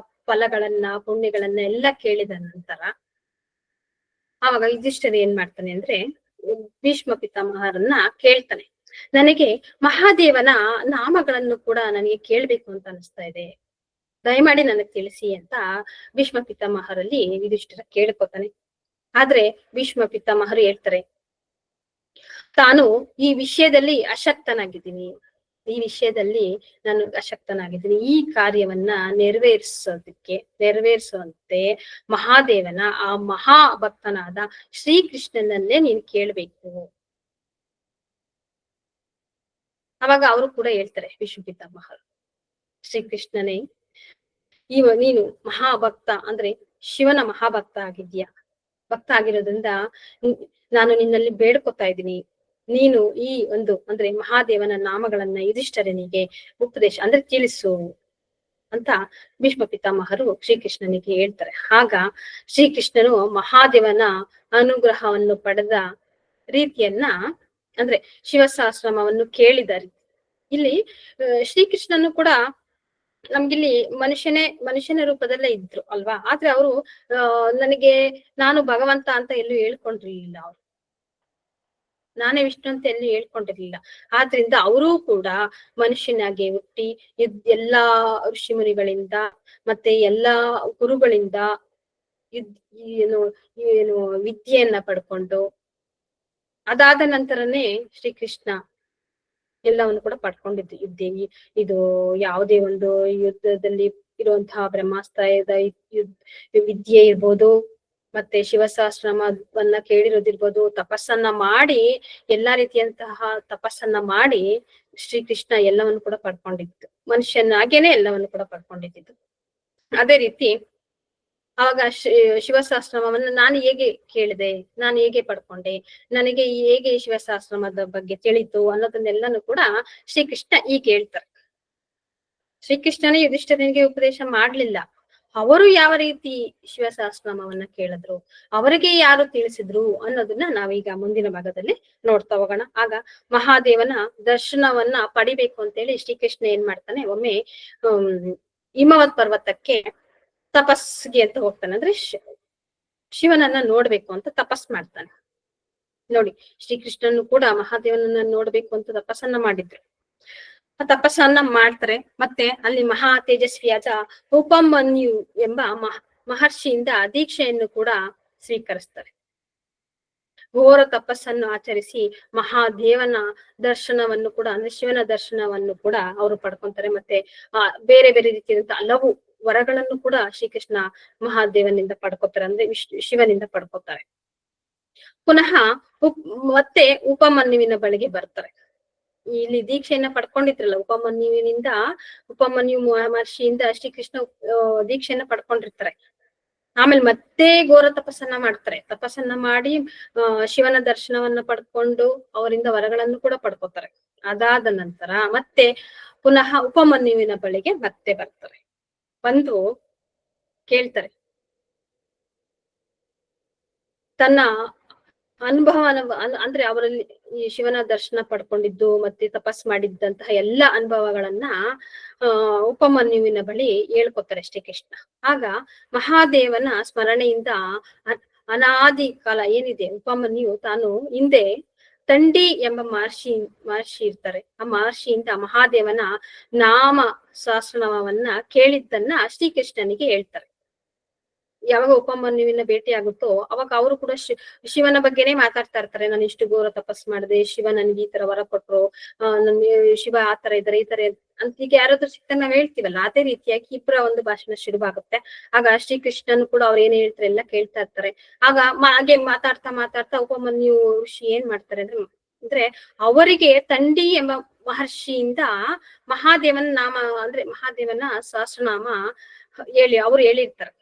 ಫಲಗಳನ್ನ ಪುಣ್ಯಗಳನ್ನ ಎಲ್ಲ ಕೇಳಿದ ನಂತರ ಆವಾಗ ಯುಧಿಷ್ಠಿರ ಏನ್ ಮಾಡ್ತಾನೆ ಅಂದ್ರೆ ಭೀಷ್ಮ ಪಿತಾಮಹರನ್ನ ಕೇಳ್ತಾನೆ, ನನಗೆ ಮಹಾದೇವನ ನಾಮಗಳನ್ನು ಕೂಡ ನನಗೆ ಕೇಳ್ಬೇಕು ಅಂತ ಅನಿಸ್ತಾ ಇದೆ, ದಯಮಾಡಿ ನನಗೆ ತಿಳಿಸಿ ಅಂತ ಭೀಷ್ಮ ಪಿತಾಮಹರಲ್ಲಿ ಯುಧಿಷ್ಠಿರ ಕೇಳ್ಕೊತಾನೆ. ಆದ್ರೆ ಭೀಷ್ಮ ಪಿತಾಮಹರು ಹೇಳ್ತಾರೆ, ತಾನು ಈ ವಿಷಯದಲ್ಲಿ ಅಶಕ್ತನಾಗಿದ್ದೀನಿ, ನಾನು ಅಶಕ್ತನಾಗಿದ್ದೀನಿ. ಈ ಕಾರ್ಯವನ್ನ ನೆರವೇರಿಸುವಂತೆ ಮಹಾದೇವನ ಆ ಮಹಾಭಕ್ತನಾದ ಶ್ರೀಕೃಷ್ಣನನ್ನೇ ನೀನು ಕೇಳ್ಬೇಕು. ಅವಾಗ ಅವರು ಕೂಡ ಹೇಳ್ತಾರೆ ಭೀಷ್ಮ ಪಿತಾಮಹರು, ಶ್ರೀಕೃಷ್ಣನೇ ನೀನು ಮಹಾಭಕ್ತ ಅಂದ್ರೆ ಶಿವನ ಮಹಾಭಕ್ತ ಆಗಿದ್ಯಾ, ಭಕ್ತ ಆಗಿರೋದ್ರಿಂದ ನಾನು ನಿನ್ನಲ್ಲಿ ಬೇಡ್ಕೊತಾ ಇದ್ದೀನಿ, ನೀನು ಈ ಒಂದು ಅಂದ್ರೆ ಮಹಾದೇವನ ನಾಮಗಳನ್ನ ಯುಧಿಷ್ಠಿರನಿಗೆ ಉಪದೇಶ ಅಂದ್ರೆ ತಿಳಿಸು ಅಂತ ಭೀಷ್ಮ ಪಿತಾಮಹರು ಶ್ರೀಕೃಷ್ಣನಿಗೆ ಹೇಳ್ತಾರೆ. ಆಗ ಶ್ರೀಕೃಷ್ಣನು ಮಹಾದೇವನ ಅನುಗ್ರಹವನ್ನು ಪಡೆದ ರೀತಿಯನ್ನ ಅಂದ್ರೆ ಶಿವಸಹಸ್ರನಾಮವನ್ನು ಕೇಳಿದ ರೀತಿ. ಇಲ್ಲಿ ಶ್ರೀಕೃಷ್ಣನು ಕೂಡ ನಮ್ಗಿಲ್ಲಿ ಮನುಷ್ಯನ ರೂಪದಲ್ಲೇ ಇದ್ರು ಅಲ್ವಾ? ಆದ್ರೆ ಅವರು ನನಗೆ ನಾನು ಭಗವಂತ ಅಂತ ಎಲ್ಲೂ ಹೇಳ್ಕೊಂಡಿರ್ಲಿಲ್ಲ, ಅವ್ರು ನಾನೇ ವಿಷ್ಣು ಅಂತ ಎಲ್ಲೂ ಹೇಳ್ಕೊಂಡಿರ್ಲಿಲ್ಲ. ಆದ್ರಿಂದ ಅವರೂ ಕೂಡ ಮನುಷ್ಯನಾಗಿ ಹುಟ್ಟಿ ಎಲ್ಲಾ ಋಷಿ ಮುನಿಗಳಿಂದ ಮತ್ತೆ ಎಲ್ಲಾ ಗುರುಗಳಿಂದ ಏನು ವಿದ್ಯೆಯನ್ನ ಪಡ್ಕೊಂಡು ಅದಾದ ನಂತರನೇ ಶ್ರೀಕೃಷ್ಣ ಎಲ್ಲವನ್ನು ಕೂಡ ಪಡ್ಕೊಂಡಿದ್ದು ಇದು ಯಾವುದೇ ಒಂದು ಯುದ್ಧದಲ್ಲಿ ಇರುವಂತಹ ಬ್ರಹ್ಮಾಸ್ತ್ರದ ವಿದ್ಯೆ ಇರ್ಬೋದು, ಮತ್ತೆ ಶಿವಸಹಸ್ರನಾಮವನ್ನ ಕೇಳಿರೋದಿರ್ಬೋದು, ತಪಸ್ಸನ್ನ ಮಾಡಿ ಎಲ್ಲಾ ರೀತಿಯಂತಹ ತಪಸ್ಸನ್ನ ಮಾಡಿ ಶ್ರೀಕೃಷ್ಣ ಎಲ್ಲವನ್ನು ಕೂಡ ಪಡ್ಕೊಂಡಿದ್ದು, ಮನುಷ್ಯನಾಗೇನೆ ಎಲ್ಲವನ್ನು ಕೂಡ ಪಡ್ಕೊಂಡಿದ್ದು. ಅದೇ ರೀತಿ ಆವಾಗ ಶಿವಸಹಸ್ರನಾಮವನ್ನ ನಾನು ಹೇಗೆ ಕೇಳಿದೆ, ನಾನು ಹೇಗೆ ಪಡ್ಕೊಂಡೆ, ನನಗೆ ಹೇಗೆ ಶಿವಸಹಸ್ರನಾಮದ ಬಗ್ಗೆ ತಿಳಿತು ಅನ್ನೋದನ್ನೆಲ್ಲಾನು ಕೂಡ ಶ್ರೀಕೃಷ್ಣ ಈಗ ಹೇಳ್ತಾರೆ. ಶ್ರೀಕೃಷ್ಣನೇ ಯುಧಿಷ್ಠಿರನಿಗೆ ಉಪದೇಶ ಮಾಡ್ಲಿಲ್ಲ, ಅವರು ಯಾವ ರೀತಿ ಶಿವಸಹಸ್ರನಾಮವನ್ನ ಕೇಳಿದ್ರು, ಅವರಿಗೆ ಯಾರು ತಿಳಿಸಿದ್ರು ಅನ್ನೋದನ್ನ ನಾವೀಗ ಮುಂದಿನ ಭಾಗದಲ್ಲಿ ನೋಡ್ತಾ ಹೋಗೋಣ. ಆಗ ಮಹಾದೇವನ ದರ್ಶನವನ್ನ ಪಡಿಬೇಕು ಅಂತೇಳಿ ಶ್ರೀಕೃಷ್ಣ ಏನ್ ಮಾಡ್ತಾನೆ, ಒಮ್ಮೆ ಹಿಮವತ್ ಪರ್ವತಕ್ಕೆ ತಪಸ್ಸಿಗೆ ಅಂತ ಹೋಗ್ತಾನೆ. ಅಂದ್ರೆ ಶಿವನನ್ನ ನೋಡ್ಬೇಕು ಅಂತ ತಪಸ್ ಮಾಡ್ತಾನೆ. ನೋಡಿ, ಶ್ರೀಕೃಷ್ಣನು ಕೂಡ ಮಹಾದೇವನನ್ನ ನೋಡ್ಬೇಕು ಅಂತ ತಪಸ್ಸನ್ನ ಮಾಡಿದ್ರು. ಆ ತಪಸ್ಸನ್ನ ಮಾಡ್ತಾರೆ. ಮತ್ತೆ ಅಲ್ಲಿ ಮಹಾ ತೇಜಸ್ವಿಯಾದ ಉಪಮನ್ಯು ಎಂಬ ಮಹರ್ಷಿಯಿಂದ ದೀಕ್ಷೆಯನ್ನು ಕೂಡ ಸ್ವೀಕರಿಸ್ತಾರೆ. ಘೋರ ತಪಸ್ಸನ್ನು ಆಚರಿಸಿ ಮಹಾದೇವನ ದರ್ಶನವನ್ನು ಕೂಡ, ಅಂದ್ರೆ ಶಿವನ ದರ್ಶನವನ್ನು ಕೂಡ ಅವರು ಪಡ್ಕೊಂತಾರೆ. ಮತ್ತೆ ಬೇರೆ ಬೇರೆ ರೀತಿಯಾದಂತಹ ಹಲವು ವರಗಳನ್ನು ಕೂಡ ಶ್ರೀಕೃಷ್ಣ ಮಹಾದೇವನಿಂದ ಪಡ್ಕೋತಾರೆ, ಅಂದ್ರೆ ಶಿವನಿಂದ ಪಡ್ಕೋತಾರೆ. ಪುನಃ ಮತ್ತೆ ಉಪಮನ್ಯುವಿನ ಬಳಿಗೆ ಬರ್ತಾರೆ. ಇಲ್ಲಿ ದೀಕ್ಷೆಯನ್ನ ಪಡ್ಕೊಂಡಿದ್ರಲ್ಲ, ಉಪಮನ್ಯು ಮಹರ್ಷಿಯಿಂದ ಶ್ರೀಕೃಷ್ಣ ದೀಕ್ಷೆಯನ್ನ ಪಡ್ಕೊಂಡಿರ್ತಾರೆ. ಆಮೇಲೆ ಮತ್ತೆ ಘೋರ ತಪಸ್ಸನ್ನ ಮಾಡ್ತಾರೆ. ತಪಸ್ಸನ್ನ ಮಾಡಿ ಶಿವನ ದರ್ಶನವನ್ನ ಪಡ್ಕೊಂಡು ಅವರಿಂದ ವರಗಳನ್ನು ಕೂಡ ಪಡ್ಕೋತಾರೆ. ಅದಾದ ನಂತರ ಮತ್ತೆ ಪುನಃ ಉಪಮನ್ಯುವಿನ ಬಳಿಗೆ ಮತ್ತೆ ಬರ್ತಾರೆ. ಬಂದು ಕೇಳ್ತಾರೆ, ತನ್ನ ಅನುಭವನ ಅಂದ್ರೆ ಅವರಲ್ಲಿ ಈ ಶಿವನ ದರ್ಶನ ಪಡ್ಕೊಂಡಿದ್ದು ಮತ್ತೆ ತಪಸ್ ಮಾಡಿದ್ದಂತಹ ಎಲ್ಲಾ ಅನುಭವಗಳನ್ನ ಉಪಮನ್ಯುವಿನ ಬಳಿ ಹೇಳ್ಕೊತಾರೆ ಶ್ರೀಕೃಷ್ಣ. ಆಗ ಮಹಾದೇವನ ಸ್ಮರಣೆಯಿಂದ ಅನಾದಿ ಕಾಲ ಏನಿದೆ, ಉಪಮನ್ಯು ತಾನು ಹಿಂದೆ ತಂಡಿ ಎಂಬ ಮಹರ್ಷಿ ಇರ್ತಾರೆ, ಆ ಮಹರ್ಷಿಯಿಂದ ಮಹಾದೇವನ ನಾಮ ಸಹಸ್ರನಾಮವನ್ನ ಕೇಳಿದ್ದನ್ನ ಶ್ರೀಕೃಷ್ಣನಿಗೆ ಹೇಳ್ತಾರೆ. ಯಾವಾಗ ಉಪಮನ್ಯುವಿನ ಭೇಟಿ ಆಗುತ್ತೋ ಅವಾಗ ಅವರು ಕೂಡ ಶಿವನ ಬಗ್ಗೆನೇ ಮಾತಾಡ್ತಾ ಇರ್ತಾರೆ. ನಾನು ಇಷ್ಟು ಘೋರ ತಪಸ್ ಮಾಡಿದೆ, ಶಿವ ನನ್ಗೆ ಈ ತರ ವರ ಕೊಟ್ರು, ಶಿವ ಆ ತರ ಇದಾರೆ, ಈ ತರ ಅಂತ ಈಗ ಯಾರಾದ್ರೂ ಸಿಕ್ತ ನಾವ್ ಹೇಳ್ತೀವಲ್ಲ, ಅದೇ ರೀತಿಯಾಗಿ ಇಬ್ಬರ ಒಂದು ಭಾಷಣ ಶುರುವಾಗುತ್ತೆ. ಆಗ ಶ್ರೀಕೃಷ್ಣನು ಕೂಡ ಅವ್ರು ಏನ್ ಹೇಳ್ತಾರೆ ಎಲ್ಲ ಕೇಳ್ತಾ ಇರ್ತಾರೆ. ಆಗ ಹಾಗೆ ಮಾತಾಡ್ತಾ ಉಪಮನ್ಯು ಋಷಿ ಏನ್ ಮಾಡ್ತಾರೆ ಅಂದ್ರೆ ಅವರಿಗೆ ತಂಡಿ ಎಂಬ ಮಹರ್ಷಿಯಿಂದ ಮಹಾದೇವನ ನಾಮ, ಅಂದ್ರೆ ಮಹಾದೇವನ ಸಹಸ್ರನಾಮ ಅವ್ರು ಹೇಳಿರ್ತಾರೆ.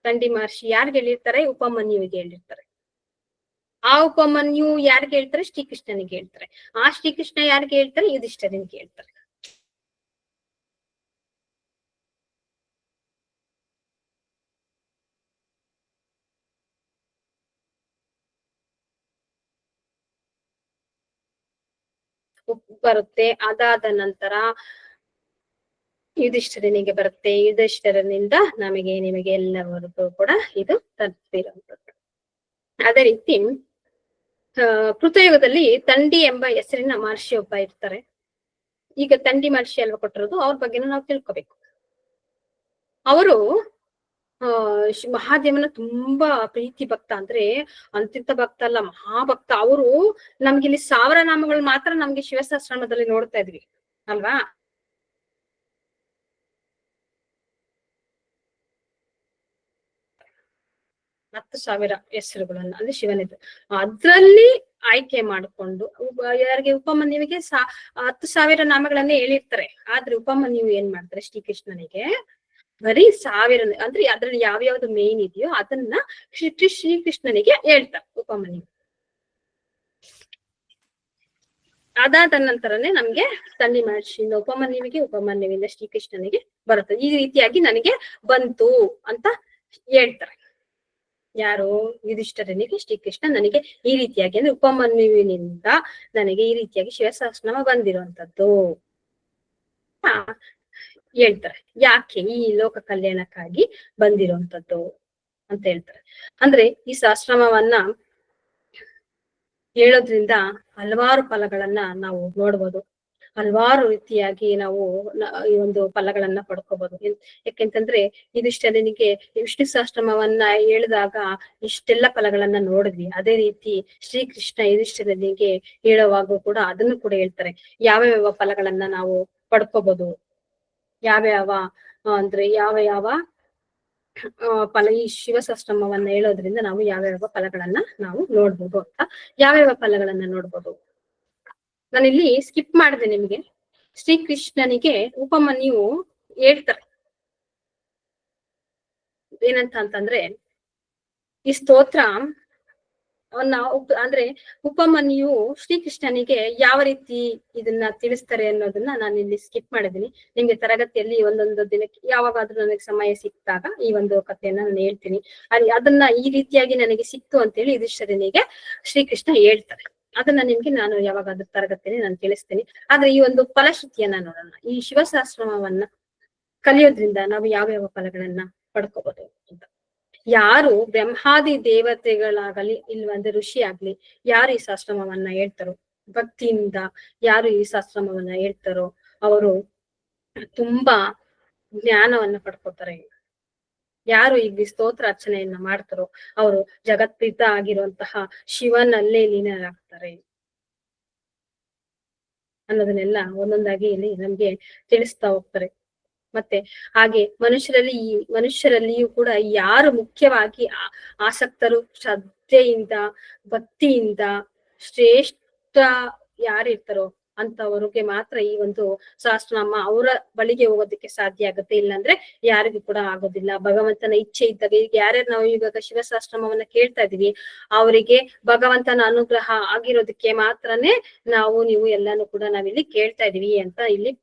ತಂಡಿ ಮಹರ್ಷಿ ಯಾರ್ಗೆ ಹೇಳಿರ್ತಾರೆ? ಉಪಮನ್ಯುವಿಗೆ ಹೇಳಿರ್ತಾರೆ. ಆ ಉಪಮನ್ಯು ಯಾರ್ಗೆ ಹೇಳ್ತಾರೆ? ಶ್ರೀಕೃಷ್ಣನಿಗೆ ಹೇಳ್ತಾರೆ. ಆ ಶ್ರೀಕೃಷ್ಣ ಯಾರ್ಗೆ ಹೇಳ್ತಾರೆ? ಯುಧಿಷ್ಠಿರನಿಗೆ ಹೇಳ್ತಾರೆ. ಬರುತ್ತೆ. ಅದಾದ ನಂತರ ಯುಧಿಷ್ಠಿರನಿಗೆ ಬರುತ್ತೆ. ಯುಧಿಷ್ಠಿರನಿಂದ ನಿಮಗೆ ಎಲ್ಲವರೆಗೂ ಕೂಡ ಇದು ತಲುಪಿರುವಂತದ್ದು. ಅದೇ ರೀತಿ ಕೃತಯುಗದಲ್ಲಿ ತಂಡಿ ಎಂಬ ಹೆಸರಿನ ಮಹರ್ಷಿ ಒಬ್ಬ ಇರ್ತಾರೆ. ಈಗ ತಂಡಿ ಮಹರ್ಷಿ ಅಲ್ವಾ ಕೊಟ್ಟಿರೋದು, ಅವ್ರ ಬಗ್ಗೆನೂ ನಾವು ತಿಳ್ಕೊಬೇಕು. ಅವರು ಮಹಾದೇವನ ತುಂಬಾ ಪ್ರೀತಿ ಭಕ್ತ, ಅಂದ್ರೆ ಅಂತಿಂತ ಭಕ್ತ ಅಲ್ಲ, ಮಹಾಭಕ್ತ. ಅವರು ನಮ್ಗಿಲ್ಲಿ 1000 ನಾಮಗಳು ಮಾತ್ರ ನಮ್ಗೆ ಶಿವಸಹಸ್ರನಾಮದಲ್ಲಿ ನೋಡ್ತಾ ಇದ್ವಿ ಅಲ್ವಾ. ಹತ್ತು 1000 ಹೆಸರುಗಳನ್ನ, ಅಂದ್ರೆ ಶಿವನಿದ್ದು ಅದ್ರಲ್ಲಿ ಆಯ್ಕೆ ಮಾಡಿಕೊಂಡು ಯಾರಿಗೆ ಉಪಮನ್ಯುವಿಗೆ 10,000 ನಾಮಗಳನ್ನೇ ಹೇಳಿರ್ತಾರೆ. ಆದ್ರೆ ಉಪಮನ್ಯು ಏನ್ ಮಾಡ್ತಾರೆ, ಶ್ರೀಕೃಷ್ಣನಿಗೆ ಬರೀ 1000, ಅಂದ್ರೆ ಅದ್ರಲ್ಲಿ ಯಾವ್ಯಾವ್ದು ಮೇನ್ ಇದೆಯೋ ಅದನ್ನ ಶ್ರೀಕೃಷ್ಣನಿಗೆ ಹೇಳ್ತಾರೆ ಉಪಮನ್ಯು. ಅದಾದ ನಂತರನೇ ನಮ್ಗೆ ತಂಡಿ ಮಹರ್ಷಿಯಿಂದ ಉಪಮನ್ಯುವಿಂದ ಶ್ರೀಕೃಷ್ಣನಿಗೆ ಬರುತ್ತೆ. ಈ ರೀತಿಯಾಗಿ ನನಗೆ ಬಂತು ಅಂತ ಹೇಳ್ತಾರೆ. ಯಾರು? ಯುಧಿಷ್ಠಿರನಿಗೆ ಶ್ರೀಕೃಷ್ಣ ನನಗೆ ಈ ರೀತಿಯಾಗಿ, ಅಂದ್ರೆ ಉಪಮನ್ಯುವಿನಿಂದ ನನಗೆ ಈ ರೀತಿಯಾಗಿ ಶಿವಸಹಸ್ರನಾಮ ಬಂದಿರುವಂತದ್ದು ಹೇಳ್ತಾರೆ. ಯಾಕೆ? ಈ ಲೋಕ ಕಲ್ಯಾಣಕ್ಕಾಗಿ ಬಂದಿರುವಂತದ್ದು ಅಂತ ಹೇಳ್ತಾರೆ. ಅಂದ್ರೆ ಈ ಸಹಸ್ರನಾಮವನ್ನ ಹೇಳೋದ್ರಿಂದ ಹಲವಾರು ಫಲಗಳನ್ನ ನಾವು ನೋಡ್ಬೋದು. ಹಲವಾರು ರೀತಿಯಾಗಿ ನಾವು ಈ ಒಂದು ಫಲಗಳನ್ನ ಪಡ್ಕೋಬಹುದು. ಯಾಕೆಂತಂದ್ರೆ ಯುಧಿಷ್ಠಿರನಿಗೆ ವಿಷ್ಣು ಸಹಸ್ರನಾಮವನ್ನ ಹೇಳಿದಾಗ ಇಷ್ಟೆಲ್ಲ ಫಲಗಳನ್ನ ನೋಡಿದ್ವಿ. ಅದೇ ರೀತಿ ಶ್ರೀಕೃಷ್ಣ ಯುಧಿಷ್ಠಿರನಿಗೆ ಹೇಳುವಾಗ ಕೂಡ ಅದನ್ನು ಕೂಡ ಹೇಳ್ತಾರೆ, ಯಾವ ಫಲಗಳನ್ನ ನಾವು ಪಡ್ಕೋಬಹುದು, ಯಾವ ಅಂದ್ರೆ ಯಾವ ಫಲ ಈ ಶಿವ ಸಹಸ್ರನಾಮವನ್ನ ಹೇಳೋದ್ರಿಂದ ನಾವು ಯಾವ ಫಲಗಳನ್ನ ನಾವು ನೋಡ್ಬೋದು ಅಂತ. ಯಾವ ಫಲಗಳನ್ನ ನೋಡ್ಬೋದು ನಾನಿಲ್ಲಿ ಸ್ಕಿಪ್ ಮಾಡಿದೆ ನಿಮ್ಗೆ. ಶ್ರೀಕೃಷ್ಣನಿಗೆ ಉಪಮನ್ಯು ಹೇಳ್ತಾರೆ ಏನಂತ ಅಂತಂದ್ರೆ, ಈ ಸ್ತೋತ್ರ ಅಂದ್ರೆ ಉಪಮನ್ಯು ಶ್ರೀಕೃಷ್ಣನಿಗೆ ಯಾವ ರೀತಿ ಇದನ್ನ ತಿಳಿಸ್ತಾರೆ ಅನ್ನೋದನ್ನ ನಾನು ಇಲ್ಲಿ ಸ್ಕಿಪ್ ಮಾಡಿದ್ದೀನಿ. ನಿಮ್ಗೆ ತರಗತಿಯಲ್ಲಿ ಒಂದೊಂದು ದಿನಕ್ಕೆ ಯಾವಾಗಾದ್ರೂ ನನಗೆ ಸಮಯ ಸಿಕ್ಕಿದಾಗ ಈ ಒಂದು ಕಥೆಯನ್ನ ನಾನು ಹೇಳ್ತೀನಿ. ಅದನ್ನ ಈ ರೀತಿಯಾಗಿ ನನಗೆ ಸಿಕ್ತು ಅಂತ ಹೇಳಿ ಯುಧಿಷ್ಠಿರನಿಗೆ ಶ್ರೀಕೃಷ್ಣ ಹೇಳ್ತಾರೆ. ಅದನ್ನ ನಿಮ್ಗೆ ನಾನು ಯಾವಾಗಾದ್ರೂ ತರಗತಿಯಲ್ಲಿ ನಾನು ತಿಳಿಸ್ತೀನಿ. ಆದ್ರೆ ಈ ಒಂದು ಫಲಶ್ರುತಿಯನ್ನ ನೋಡೋಣ. ಈ ಶಿವಸಹಸ್ರನಾಮವನ್ನ ಕಲಿಯೋದ್ರಿಂದ ನಾವು ಯಾವ ಫಲಗಳನ್ನ ಪಡ್ಕೋಬಹುದು ಅಂತ. ಯಾರು ಬ್ರಹ್ಮಾದಿ ದೇವತೆಗಳಾಗಲಿ ಇಲ್ವಂದ್ರೆ ಋಷಿ ಆಗ್ಲಿ ಯಾರು ಈ ಸಹಸ್ರನಾಮವನ್ನ ಹೇಳ್ತಾರೋ, ಭಕ್ತಿಯಿಂದ ಯಾರು ಈ ಸಹಸ್ರನಾಮವನ್ನ ಹೇಳ್ತಾರೋ ಅವರು ತುಂಬಾ ಜ್ಞಾನವನ್ನ ಪಡ್ಕೋತಾರೆ. ಯಾರು ಈ ಸ್ತೋತ್ರ ಅರ್ಚನೆಯನ್ನ ಮಾಡ್ತಾರೋ ಅವರು ಜಗತ್ಪಿತ ಆಗಿರುವಂತಹ ಶಿವನಲ್ಲೇ ಲೀನರಾಗ್ತಾರೆ ಅನ್ನೋದನ್ನೆಲ್ಲ ಒಂದೊಂದಾಗಿ ಇಲ್ಲಿ ನಮ್ಗೆ ತಿಳಿಸ್ತಾ ಹೋಗ್ತಾರೆ. ಮತ್ತೆ ಹಾಗೆ ಮನುಷ್ಯರಲ್ಲಿಯೂ ಕೂಡ ಯಾರು ಮುಖ್ಯವಾಗಿ ಆಸಕ್ತರು, ಶ್ರದ್ಧೆಯಿಂದ ಭಕ್ತಿಯಿಂದ ಶ್ರೇಷ್ಠ ಯಾರಿರ್ತಾರೋ ಅಂತವ್ರಿಗೆ ಮಾತ್ರ ಈ ಒಂದು ಸಹಸ್ರನಾಮ ಅವರ ಬಳಿಗೆ ಹೋಗೋದಕ್ಕೆ ಸಾಧ್ಯ ಆಗುತ್ತೆ. ಇಲ್ಲಾಂದ್ರೆ ಯಾರಿಗೂ ಕೂಡ ಆಗೋದಿಲ್ಲ. ಭಗವಂತನ ಇಚ್ಛೆ ಇದ್ದಾಗ ಈಗ ಯಾರ್ಯಾರು ನಾವು ಇವಾಗ ಶಿವ ಸಹಸ್ರನಾಮವನ್ನ ಕೇಳ್ತಾ ಇದೀವಿ ಅವರಿಗೆ ಭಗವಂತನ ಅನುಗ್ರಹ ಆಗಿರೋದಕ್ಕೆ ಮಾತ್ರನೇ ನೀವು ಎಲ್ಲಾನು ಕೂಡ ನಾವಿಲ್ಲಿ ಕೇಳ್ತಾ ಇದೀವಿ ಅಂತ ಇಲ್ಲಿ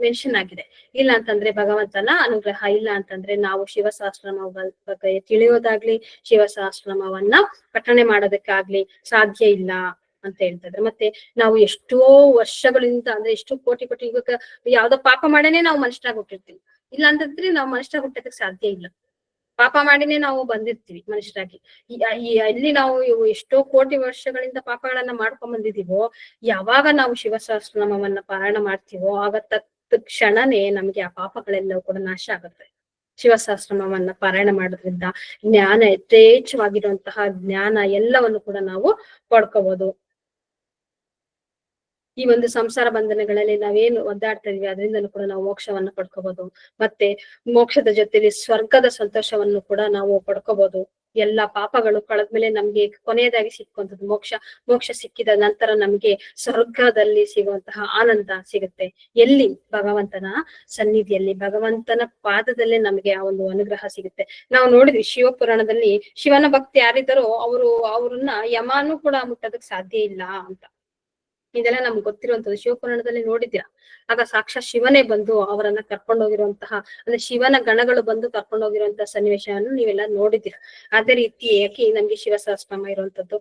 ಮೆನ್ಷನ್ ಆಗಿದೆ. ಇಲ್ಲ ಅಂತಂದ್ರೆ ಭಗವಂತನ ಅನುಗ್ರಹ ಇಲ್ಲ ಅಂತಂದ್ರೆ ನಾವು ಶಿವ ಸಹಸ್ರನಾಮ ಬಗ್ಗೆ ತಿಳಿಯೋದಾಗ್ಲಿ ಶಿವ ಸಹಸ್ರನಾಮವನ್ನ ಪಠಣೆ ಮಾಡೋದಕ್ಕಾಗ್ಲಿ ಸಾಧ್ಯ ಇಲ್ಲ ಅಂತ ಹೇಳ್ತಾ ಇದ್ರೆ. ಮತ್ತೆ ನಾವು ಎಷ್ಟೋ ವರ್ಷಗಳಿಂದ ಅಂದ್ರೆ ಎಷ್ಟು ಕೋಟಿ ಇವಾಗ ಯಾವ್ದೋ ಪಾಪ ಮಾಡೇನೆ ನಾವು ಮನುಷ್ಯರಾಗಿ ಹುಟ್ಟಿರ್ತೀವಿ. ಇಲ್ಲ ಅಂತಂದ್ರೆ ನಾವು ಮನುಷ್ಯರಾಗಿ ಹುಟ್ಟೋದಕ್ಕೆ ಸಾಧ್ಯ ಇಲ್ಲ. ಪಾಪ ಮಾಡಿನೇ ನಾವು ಬಂದಿರ್ತೀವಿ ಮನುಷ್ಯರಾಗಿ. ಅಲ್ಲಿ ನಾವು ಎಷ್ಟೋ ಕೋಟಿ ವರ್ಷಗಳಿಂದ ಪಾಪಗಳನ್ನ ಮಾಡ್ಕೊಂಡ್ ಬಂದಿದೀವೋ, ಯಾವಾಗ ನಾವು ಶಿವ ಸಹಸ್ರನಾಮವನ್ನ ಪಾರಾಯಣ ಮಾಡ್ತೀವೋ ಆಗ ಕ್ಷಣನೇ ನಮ್ಗೆ ಆ ಪಾಪಗಳೆಲ್ಲವೂ ಕೂಡ ನಾಶ ಆಗುತ್ತೆ. ಶಿವ ಸಹಸ್ರನಾಮವನ್ನ ಪಾರಾಯಣ ಮಾಡೋದ್ರಿಂದ ಜ್ಞಾನ ಯಥೇಚ್ಛವಾಗಿರುವಂತಹ ಜ್ಞಾನ ಎಲ್ಲವನ್ನು ಕೂಡ ನಾವು ಪಡ್ಕೋಬಹುದು. ಈ ಒಂದು ಸಂಸಾರ ಬಂಧನಗಳಲ್ಲಿ ನಾವೇನು ಒದ್ದಾಡ್ತಾ ಇದೀವಿ ಅದರಿಂದಲೂ ಕೂಡ ನಾವು ಮೋಕ್ಷವನ್ನ ಪಡ್ಕೋಬಹುದು. ಮತ್ತೆ ಮೋಕ್ಷದ ಜೊತೆಲಿ ಸ್ವರ್ಗದ ಸಂತೋಷವನ್ನು ಕೂಡ ನಾವು ಪಡ್ಕೋಬಹುದು. ಎಲ್ಲಾ ಪಾಪಗಳು ಕಳೆದ್ಮೇಲೆ ನಮ್ಗೆ ಕೊನೆಯದಾಗಿ ಸಿಕ್ಕುವಂಥದ್ದು ಮೋಕ್ಷ ಸಿಕ್ಕಿದ ನಂತರ ನಮ್ಗೆ ಸ್ವರ್ಗದಲ್ಲಿ ಸಿಗುವಂತಹ ಆನಂದ ಸಿಗುತ್ತೆ. ಎಲ್ಲಿ ಭಗವಂತನ ಸನ್ನಿಧಿಯಲ್ಲಿ ಭಗವಂತನ ಪಾದದಲ್ಲೇ ನಮ್ಗೆ ಆ ಒಂದು ಅನುಗ್ರಹ ಸಿಗುತ್ತೆ. ನಾವು ನೋಡಿದ್ವಿ ಶಿವಪುರಾಣದಲ್ಲಿ ಶಿವನ ಭಕ್ತಿ ಯಾರಿದ್ದಾರೋ ಅವ್ರನ್ನ ಯಮಾನು ಕೂಡ ಮುಟ್ಟೋದಕ್ ಸಾಧ್ಯ ಇಲ್ಲ ಅಂತ. ಇದೆಲ್ಲ ನಮ್ಗೆ ಗೊತ್ತಿರುವಂತದ್ದು. ಶಿವಪುರಾಣದಲ್ಲಿ ನೋಡಿದ್ದೀರಾ. ಆಗ ಸಾಕ್ಷಾತ್ ಶಿವನೇ ಬಂದು ಅವರನ್ನ ಕರ್ಕೊಂಡೋಗಿರುವಂತಹ ಅಂದ್ರೆ ಶಿವನ ಗಣಗಳು ಬಂದು ಕರ್ಕೊಂಡೋಗಿರುವಂತಹ ಸನ್ನಿವೇಶವನ್ನು ನೀವೆಲ್ಲ ನೋಡಿದ್ದೀರಾ. ಅದೇ ರೀತಿಯಾಗಿ ನಮ್ಗೆ ಶಿವ ಸಹಸ್ರನಾಮ ಇರುವಂತದ್ದು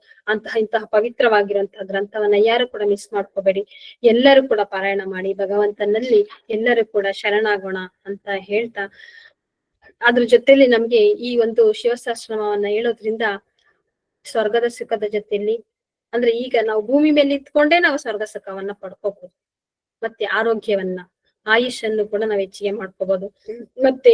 ಇಂತಹ ಪವಿತ್ರವಾಗಿರುವಂತಹ ಗ್ರಂಥವನ್ನ ಯಾರು ಕೂಡ ಮಿಸ್ ಮಾಡ್ಕೋಬೇಡಿ. ಎಲ್ಲರೂ ಕೂಡ ಪಾರಾಯಣ ಮಾಡಿ ಭಗವಂತನಲ್ಲಿ ಎಲ್ಲರೂ ಕೂಡ ಶರಣಾಗೋಣ ಅಂತ ಹೇಳ್ತಾ, ಅದ್ರ ಜೊತೆಲಿ ನಮ್ಗೆ ಈ ಒಂದು ಶಿವ ಸಹಸ್ರನಾಮವನ್ನ ಹೇಳೋದ್ರಿಂದ ಸ್ವರ್ಗದ ಸುಖದ ಜೊತೆಯಲ್ಲಿ ಅಂದ್ರೆ ಈಗ ನಾವು ಭೂಮಿ ಮೇಲೆ ಇತ್ಕೊಂಡೇ ನಾವು ಸ್ವರ್ಗ ಸುಖವನ್ನ ಪಡ್ಕೋಬಹುದು. ಮತ್ತೆ ಆರೋಗ್ಯವನ್ನ ಆಯುಷನ್ನು ಕೂಡ ನಾವ್ ಹೆಚ್ಚಿಗೆ ಮಾಡ್ಕೋಬಹುದು. ಮತ್ತೆ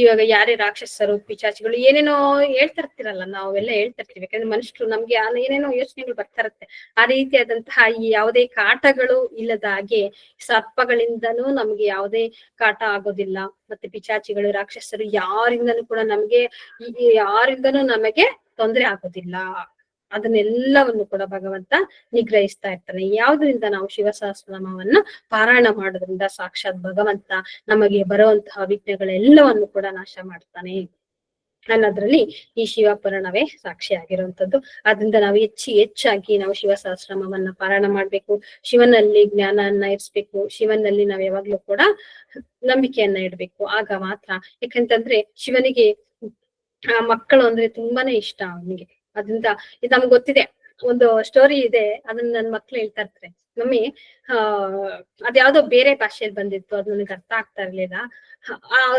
ಇವಾಗ ಯಾರೇ ರಾಕ್ಷಸರು ಪಿಚಾಚಿಗಳು ಏನೇನೋ ಹೇಳ್ತಿರ್ತಿರಲ್ಲ, ನಾವೆಲ್ಲ ಹೇಳ್ತಿರ್ತೀವಿ. ಯಾಕಂದ್ರೆ ಮನುಷ್ಯರು ನಮ್ಗೆ ಏನೇನೋ ಯೋಚನೆಗಳು ಬರ್ತಾ ಇರುತ್ತೆ. ಆ ರೀತಿಯಾದಂತಹ ಈ ಯಾವುದೇ ಕಾಟಗಳು ಇಲ್ಲದ ಹಾಗೆ ಸರ್ಪಗಳಿಂದನೂ ನಮ್ಗೆ ಯಾವುದೇ ಕಾಟ ಆಗೋದಿಲ್ಲ. ಮತ್ತೆ ಪಿಚಾಚಿಗಳು ರಾಕ್ಷಸರು ಯಾರಿಂದನೂ ಕೂಡ ನಮಗೆ ತೊಂದರೆ ಆಗೋದಿಲ್ಲ. ಅದನ್ನೆಲ್ಲವನ್ನು ಕೂಡ ಭಗವಂತ ನಿಗ್ರಹಿಸ್ತಾ ಇರ್ತಾನೆ. ಯಾವ್ದ್ರಿಂದ ನಾವು ಶಿವ ಸಹಸ್ರನಾಮವನ್ನ ಪಾರಾಯಣ ಮಾಡೋದ್ರಿಂದ ಸಾಕ್ಷಾತ್ ಭಗವಂತ ನಮಗೆ ಬರುವಂತಹ ವಿಘ್ನಗಳೆಲ್ಲವನ್ನು ಕೂಡ ನಾಶ ಮಾಡ್ತಾನೆ ಅನ್ನೋದ್ರಲ್ಲಿ ಈ ಶಿವಪುರಾಣವೇ ಸಾಕ್ಷಿ ಆಗಿರುವಂತದ್ದು. ಆದ್ರಿಂದ ನಾವು ಹೆಚ್ಚಾಗಿ ನಾವು ಶಿವ ಸಹಸ್ರನಾಮವನ್ನ ಪಾರಾಯಣ ಮಾಡ್ಬೇಕು. ಶಿವನಲ್ಲಿ ಜ್ಞಾನವನ್ನ ಇರಿಸ್ಬೇಕು. ಶಿವನಲ್ಲಿ ನಾವ್ ಯಾವಾಗ್ಲೂ ಕೂಡ ನಂಬಿಕೆಯನ್ನ ಇಡ್ಬೇಕು. ಆಗ ಮಾತ್ರ, ಯಾಕಂತಂದ್ರೆ ಶಿವನಿಗೆ ಮಕ್ಕಳು ಅಂದ್ರೆ ತುಂಬಾನೇ ಇಷ್ಟ ಅವನಿಗೆ. ಅದ್ರಿಂದ ಇದು ನಮ್ಗೆ ಗೊತ್ತಿದೆ. ಒಂದು ಸ್ಟೋರಿ ಇದೆ, ಅದನ್ನ ನನ್ ಮಕ್ಳು ಹೇಳ್ತಾ ಇರ್ತಾರೆ. ಮಮ್ಮಿ ಅದ್ಯಾವ್ದೋ ಬೇರೆ ಭಾಷೆಯಲ್ಲಿ ಬಂದಿತ್ತು, ಅದು ನನಗೆ ಅರ್ಥ ಆಗ್ತಾ ಇರ್ಲಿಲ್ಲ.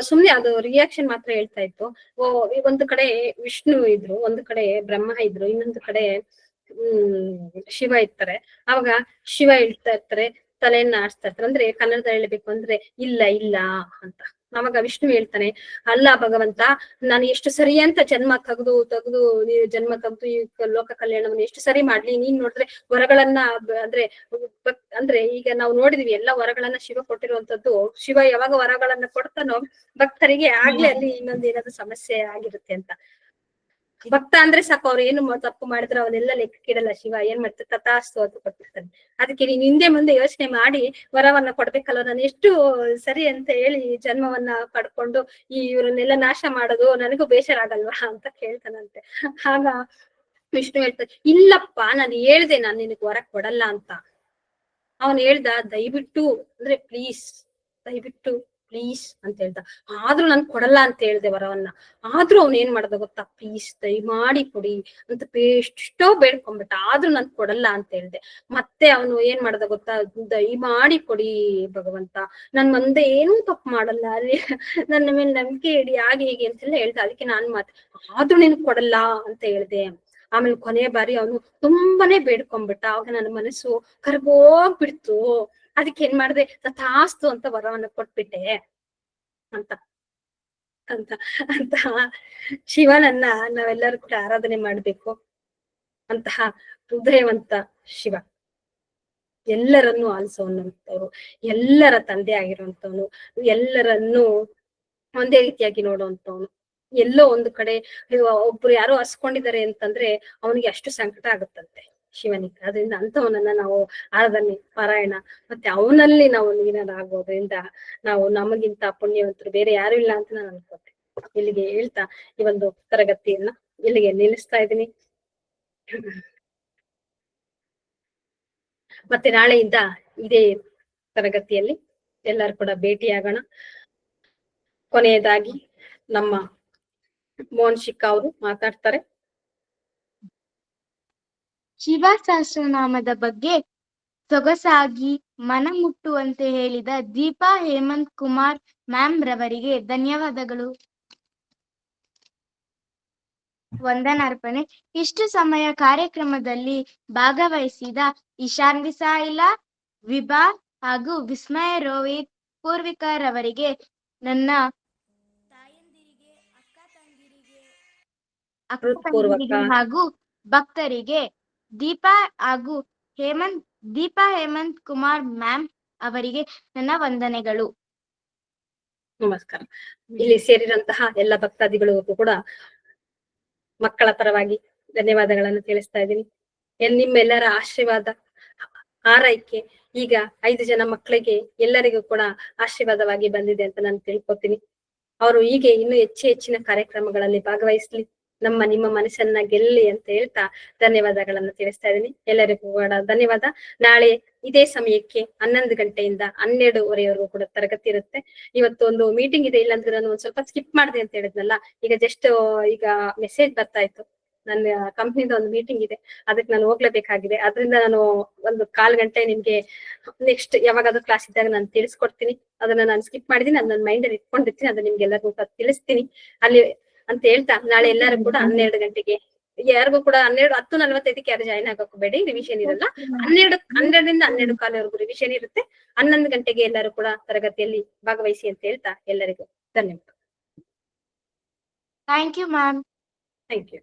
ಸುಮ್ನೆ ಅದು ರಿಯಾಕ್ಷನ್ ಮಾತ್ರ ಹೇಳ್ತಾ ಇತ್ತು. ಒಂದು ಕಡೆ ವಿಷ್ಣು ಇದ್ರು, ಒಂದು ಕಡೆ ಬ್ರಹ್ಮ ಇದ್ರು, ಇನ್ನೊಂದು ಕಡೆ ಶಿವ ಇರ್ತಾರೆ. ಅವಾಗ ಶಿವ ಹೇಳ್ತಾ ಇರ್ತಾರೆ, ತಲೆಯನ್ನ ಆಡಿಸ್ತಾ ಇರ್ತಾರೆ. ಅಂದ್ರೆ ಕನ್ನಡದಲ್ಲಿ ಹೇಳ್ಬೇಕು ಅಂದ್ರೆ ಇಲ್ಲ ಇಲ್ಲ ಅಂತ. ಅವಾಗ ವಿಷ್ಣು ಹೇಳ್ತಾನೆ, ಅಲ್ಲ ಭಗವಂತ, ನಾನು ಎಷ್ಟು ಸರಿ ಅಂತ ಜನ್ಮ ತೆಗೆದು ಜನ್ಮ ತೆಗೆದು ಈ ಲೋಕ ಕಲ್ಯಾಣವನ್ನು ಎಷ್ಟು ಸರಿ ಮಾಡ್ಲಿ, ನೀನ್ ನೋಡಿದ್ರೆ ವರಗಳನ್ನ ಅಂದ್ರೆ ಈಗ ನಾವು ನೋಡಿದೀವಿ ಎಲ್ಲಾ ವರಗಳನ್ನ ಶಿವ ಕೊಟ್ಟಿರುವಂತದ್ದು. ಶಿವ ಯಾವಾಗ ವರಗಳನ್ನ ಕೊಡ್ತಾನೋ ಭಕ್ತರಿಗೆ ಆಗ್ಲೇ ಅಲ್ಲಿ ಇನ್ನೊಂದ್ ಏನಾದ್ರು ಸಮಸ್ಯೆ ಆಗಿರುತ್ತೆ ಅಂತ. ಭಕ್ತ ಅಂದ್ರೆ ಸಾಕು, ಅವ್ರು ಏನು ತಪ್ಪು ಮಾಡಿದ್ರೆ ಅವನ್ನೆಲ್ಲ ಲೆಕ್ಕಕ್ಕಿಡಲ್ಲ ಶಿವ. ಏನ್ ಮಾಡ್ತಾರೆ, ತಥಾಸ್ತು ಅಂತ ಕೊಟ್ಟಿರ್ತಾನೆ. ಅದಕ್ಕೆ ನೀನ್ ಹಿಂದೆ ಮುಂದೆ ಯೋಚನೆ ಮಾಡಿ ವರವನ್ನ ಕೊಡ್ಬೇಕಲ್ಲ, ನಾನು ಎಷ್ಟು ಸರಿ ಅಂತ ಹೇಳಿ ಜನ್ಮವನ್ನ ಪಡ್ಕೊಂಡು ಇವ್ರನ್ನೆಲ್ಲ ನಾಶ ಮಾಡೋದು ನನಗೂ ಬೇಸರ ಆಗಲ್ವಾ ಅಂತ ಕೇಳ್ತಾನಂತೆ. ಆಗ ವಿಷ್ಣು ಹೇಳ್ತಾನೆ, ಇಲ್ಲಪ್ಪ ನಾನು ಹೇಳ್ದೆ ನಾನ್ ನಿನಗ್ ವರ ಕೊಡಲ್ಲ ಅಂತ. ಅವನ್ ಹೇಳ್ದ, ದಯವಿಟ್ಟು ಅಂದ್ರೆ ಪ್ಲೀಸ್, ದಯವಿಟ್ಟು ಪ್ಲೀಸ್ ಅಂತ ಹೇಳ್ದ. ಆದ್ರೂ ನಾನ್ ಕೊಡಲ್ಲ ಅಂತ ಹೇಳ್ದೆ ವರವನ್ನ. ಆದ್ರೂ ಅವ್ನ್ ಏನ್ ಮಾಡ್ದ ಗೊತ್ತಾ, ಪ್ಲೀಸ್ ದಯಮಾಡಿ ಕೊಡಿ ಅಂತ ಎಷ್ಟೋ ಬೇಡ್ಕೊಂಡ್ಬಿಟ್ಟ. ಆದ್ರೂ ನಾನ್ ಕೊಡಲ್ಲ ಅಂತ ಹೇಳ್ದೆ. ಮತ್ತೆ ಅವನು ಏನ್ ಮಾಡ್ದ ಗೊತ್ತಾ, ದಯಮಾಡಿ ಕೊಡಿ ಭಗವಂತ, ನನ್ ಮುಂದೆ ಏನೂ ತಪ್ಪು ಮಾಡಲ್ಲ, ಅಲ್ಲಿ ನನ್ನ ಮೇಲೆ ನಂಬಿಕೆ ಇಡಿ, ಹಾಗೆ ಹೀಗೆ ಅಂತೆಲ್ಲ ಹೇಳ್ದ. ಅದಕ್ಕೆ ನಾನ್ ಆದ್ರೂ ನಿನ್ ಕೊಡಲ್ಲ ಅಂತ ಹೇಳ್ದೆ. ಆಮೇಲೆ ಕೊನೆಯ ಬಾರಿ ಅವನು ತುಂಬಾನೇ ಬೇಡ್ಕೊಂಡ್ಬಿಟ್ಟ. ಆವಾಗ ನನ್ನ ಮನಸ್ಸು ಕರ್ಗೋಗ್ಬಿಡ್ತು. ಅದಕ್ಕೆ ಏನ್ ಮಾಡ್ದೆ, ತಥಾಸ್ತು ಅಂತ ವರವನ್ನ ಕೊಟ್ಬಿಟ್ಟೆ ಅಂತ ಅಂತ ಅಂತ ಶಿವನನ್ನ ನಾವೆಲ್ಲರೂ ಕೂಡ ಆರಾಧನೆ ಮಾಡ್ಬೇಕು. ಅಂತಹ ಹೃದಯವಂತ ಶಿವ, ಎಲ್ಲರನ್ನೂ ಆಲಿಸುವಂತವ್ರು, ಎಲ್ಲರ ತಂದೆ ಆಗಿರುವಂತವನು, ಎಲ್ಲರನ್ನೂ ಒಂದೇ ರೀತಿಯಾಗಿ ನೋಡುವಂತವನು. ಎಲ್ಲೋ ಒಂದು ಕಡೆ ಒಬ್ರು ಯಾರೋ ಹಸ್ಕೊಂಡಿದ್ದಾರೆ ಅಂತಂದ್ರೆ ಅವನಿಗೆ ಅಷ್ಟು ಸಂಕಟ ಆಗುತ್ತಂತೆ ಶಿವನಿಗೆ. ಅದರಿಂದ ಅಂತವನನ್ನ ನಾವು ಆರಾಧನೆ, ಪಾರಾಯಣ ಮತ್ತೆ ಅವನಲ್ಲಿ ನಾವು ಲೀನರಾಗೋದ್ರಿಂದ ನಾವು ನಮಗಿಂತ ಪುಣ್ಯವಂತರು ಬೇರೆ ಯಾರು ಇಲ್ಲ ಅಂತ ನಾನು ಅನ್ಕೋತೆ. ಇಲ್ಲಿಗೆ ಹೇಳ್ತಾ ಈ ಒಂದು ತರಗತಿಯನ್ನ ಇಲ್ಲಿಗೆ ನಿಲ್ಲಿಸ್ತಾ ಇದ್ದೀನಿ. ಮತ್ತೆ ನಾಳೆಯಿಂದ ಇದೇ ತರಗತಿಯಲ್ಲಿ ಎಲ್ಲರೂ ಕೂಡ ಭೇಟಿಯಾಗೋಣ. ಕೊನೆಯದಾಗಿ ನಮ್ಮ ಮೋಹನ್ ಶಿಕ್ಕಾ ಅವರು ಮಾತಾಡ್ತಾರೆ. ಶಿವ ಸಹಸ್ರನಾಮದ ಬಗ್ಗೆ ಸೊಗಸಾಗಿ ಮನ ಮುಟ್ಟುವಂತೆ ಹೇಳಿದ ದೀಪಾ ಹೇಮಂತ್ ಕುಮಾರ್ ಮ್ಯಾಮ್ ರವರಿಗೆ ಧನ್ಯವಾದಗಳು. ವಂದನಾರ್ಪಣೆ. ಇಷ್ಟು ಸಮಯ ಕಾರ್ಯಕ್ರಮದಲ್ಲಿ ಭಾಗವಹಿಸಿದ ಇಶಾನ್ ವಿಸಾಯಿಲ, ವಿಭಾ ಹಾಗೂ ವಿಸ್ಮಯ ರೋಹಿತ್ ಪೂರ್ವಿಕರವರಿಗೆ, ನನ್ನ ತಾಯಂದಿರಿಗೆ, ಅಕ್ಕ ತಂಗಿರಿಗೆ ಹಾಗೂ ಭಕ್ತರಿಗೆ ದೀಪಾ ಹೇಮಂತ್ ಕುಮಾರ್ ಮ್ಯಾಮ್ ಅವರಿಗೆ ನನ್ನ ವಂದನೆಗಳು. ನಮಸ್ಕಾರ. ಇಲ್ಲಿ ಸೇರಿದಂತಹ ಎಲ್ಲ ಭಕ್ತಾದಿಗಳಿಗೂ ಕೂಡ ಮಕ್ಕಳ ಪರವಾಗಿ ಧನ್ಯವಾದಗಳನ್ನು ತಿಳಿಸ್ತಾ ಇದ್ದೀನಿ. ನಿಮ್ಮೆಲ್ಲರ ಆಶೀರ್ವಾದ, ಆರೈಕೆ ಈಗ 5 ಜನ ಮಕ್ಕಳಿಗೆ ಎಲ್ಲರಿಗೂ ಕೂಡ ಆಶೀರ್ವಾದವಾಗಿ ಬಂದಿದೆ ಅಂತ ನಾನು ತಿಳ್ಕೊತೀನಿ. ಅವರು ಹೀಗೆ ಇನ್ನೂ ಹೆಚ್ಚಿನ ಕಾರ್ಯಕ್ರಮಗಳಲ್ಲಿ ಭಾಗವಹಿಸ್ಲಿ, ನಿಮ್ಮ ಮನಸ್ಸನ್ನ ಗೆಲ್ಲಿ ಅಂತ ಹೇಳ್ತಾ ಧನ್ಯವಾದಗಳನ್ನು ತಿಳಿಸ್ತಾ ಇದ್ದೀನಿ. ಎಲ್ಲರಿಗೂ ಕೂಡ ಧನ್ಯವಾದ. ನಾಳೆ ಇದೇ ಸಮಯಕ್ಕೆ 11 ಗಂಟೆಯಿಂದ 12:30ವರೆಗೂ ಕೂಡ ತರಗತಿ ಇರುತ್ತೆ. ಇವತ್ತು ಒಂದು ಮೀಟಿಂಗ್ ಇದೆ, ಇಲ್ಲಾಂದ್ರೆ ನಾನು ಒಂದ್ ಸ್ವಲ್ಪ ಸ್ಕಿಪ್ ಮಾಡಿದೆ ಅಂತ ಹೇಳಿದ್ನಲ್ಲ, ಈಗ ಜಸ್ಟ್ ಈಗ ಮೆಸೇಜ್ ಬರ್ತಾ ಇತ್ತು, ನನ್ನ ಕಂಪ್ನಿದ ಒಂದು ಮೀಟಿಂಗ್ ಇದೆ, ಅದಕ್ಕೆ ನಾನು ಹೋಗ್ಲೇಬೇಕಾಗಿದೆ. ಅದರಿಂದ ನಾನು ಒಂದು 1/4 ಗಂಟೆ ನಿಮ್ಗೆ ನೆಕ್ಸ್ಟ್ ಯಾವಾಗಾದ್ರೂ ಕ್ಲಾಸ್ ಇದ್ದಾಗ ನಾನು ತಿಳಿಸ್ಕೊಡ್ತೀನಿ. ಅದನ್ನ ನಾನು ಸ್ಕಿಪ್ ಮಾಡಿದೀನಿ, ನನ್ನ ಮೈಂಡ್ ಅಲ್ಲಿ ಇಟ್ಕೊಂಡಿರ್ತೀನಿ, ಅದನ್ನ ನಿಮ್ಗೆಲ್ಲರಿಗೂ ತಿಳಿಸ್ತೀನಿ ಅಲ್ಲಿ ಅಂತ ಹೇಳ್ತಾ, ನಾಳೆ ಎಲ್ಲರೂ ಕೂಡ 12 ಗಂಟೆಗೆ ಯಾರಿಗೂ ಕೂಡ 10:45ಕ್ಕೆ ಯಾರು ಜಾಯಿನ್ ಆಗೋಬೇಡಿ, ರಿವಿಷನ್ ಇರಲ್ಲ. 12ರಿಂದ 12:15ವರೆಗೂ ರಿವಿಷನ್ ಇರುತ್ತೆ. 11 ಗಂಟೆಗೆ ಎಲ್ಲರೂ ಕೂಡ ತರಗತಿಯಲ್ಲಿ ಭಾಗವಹಿಸಿ ಅಂತ ಹೇಳ್ತಾ ಎಲ್ಲರಿಗೂ ಧನ್ಯವಾದ. Thank you ma'am. Thank you.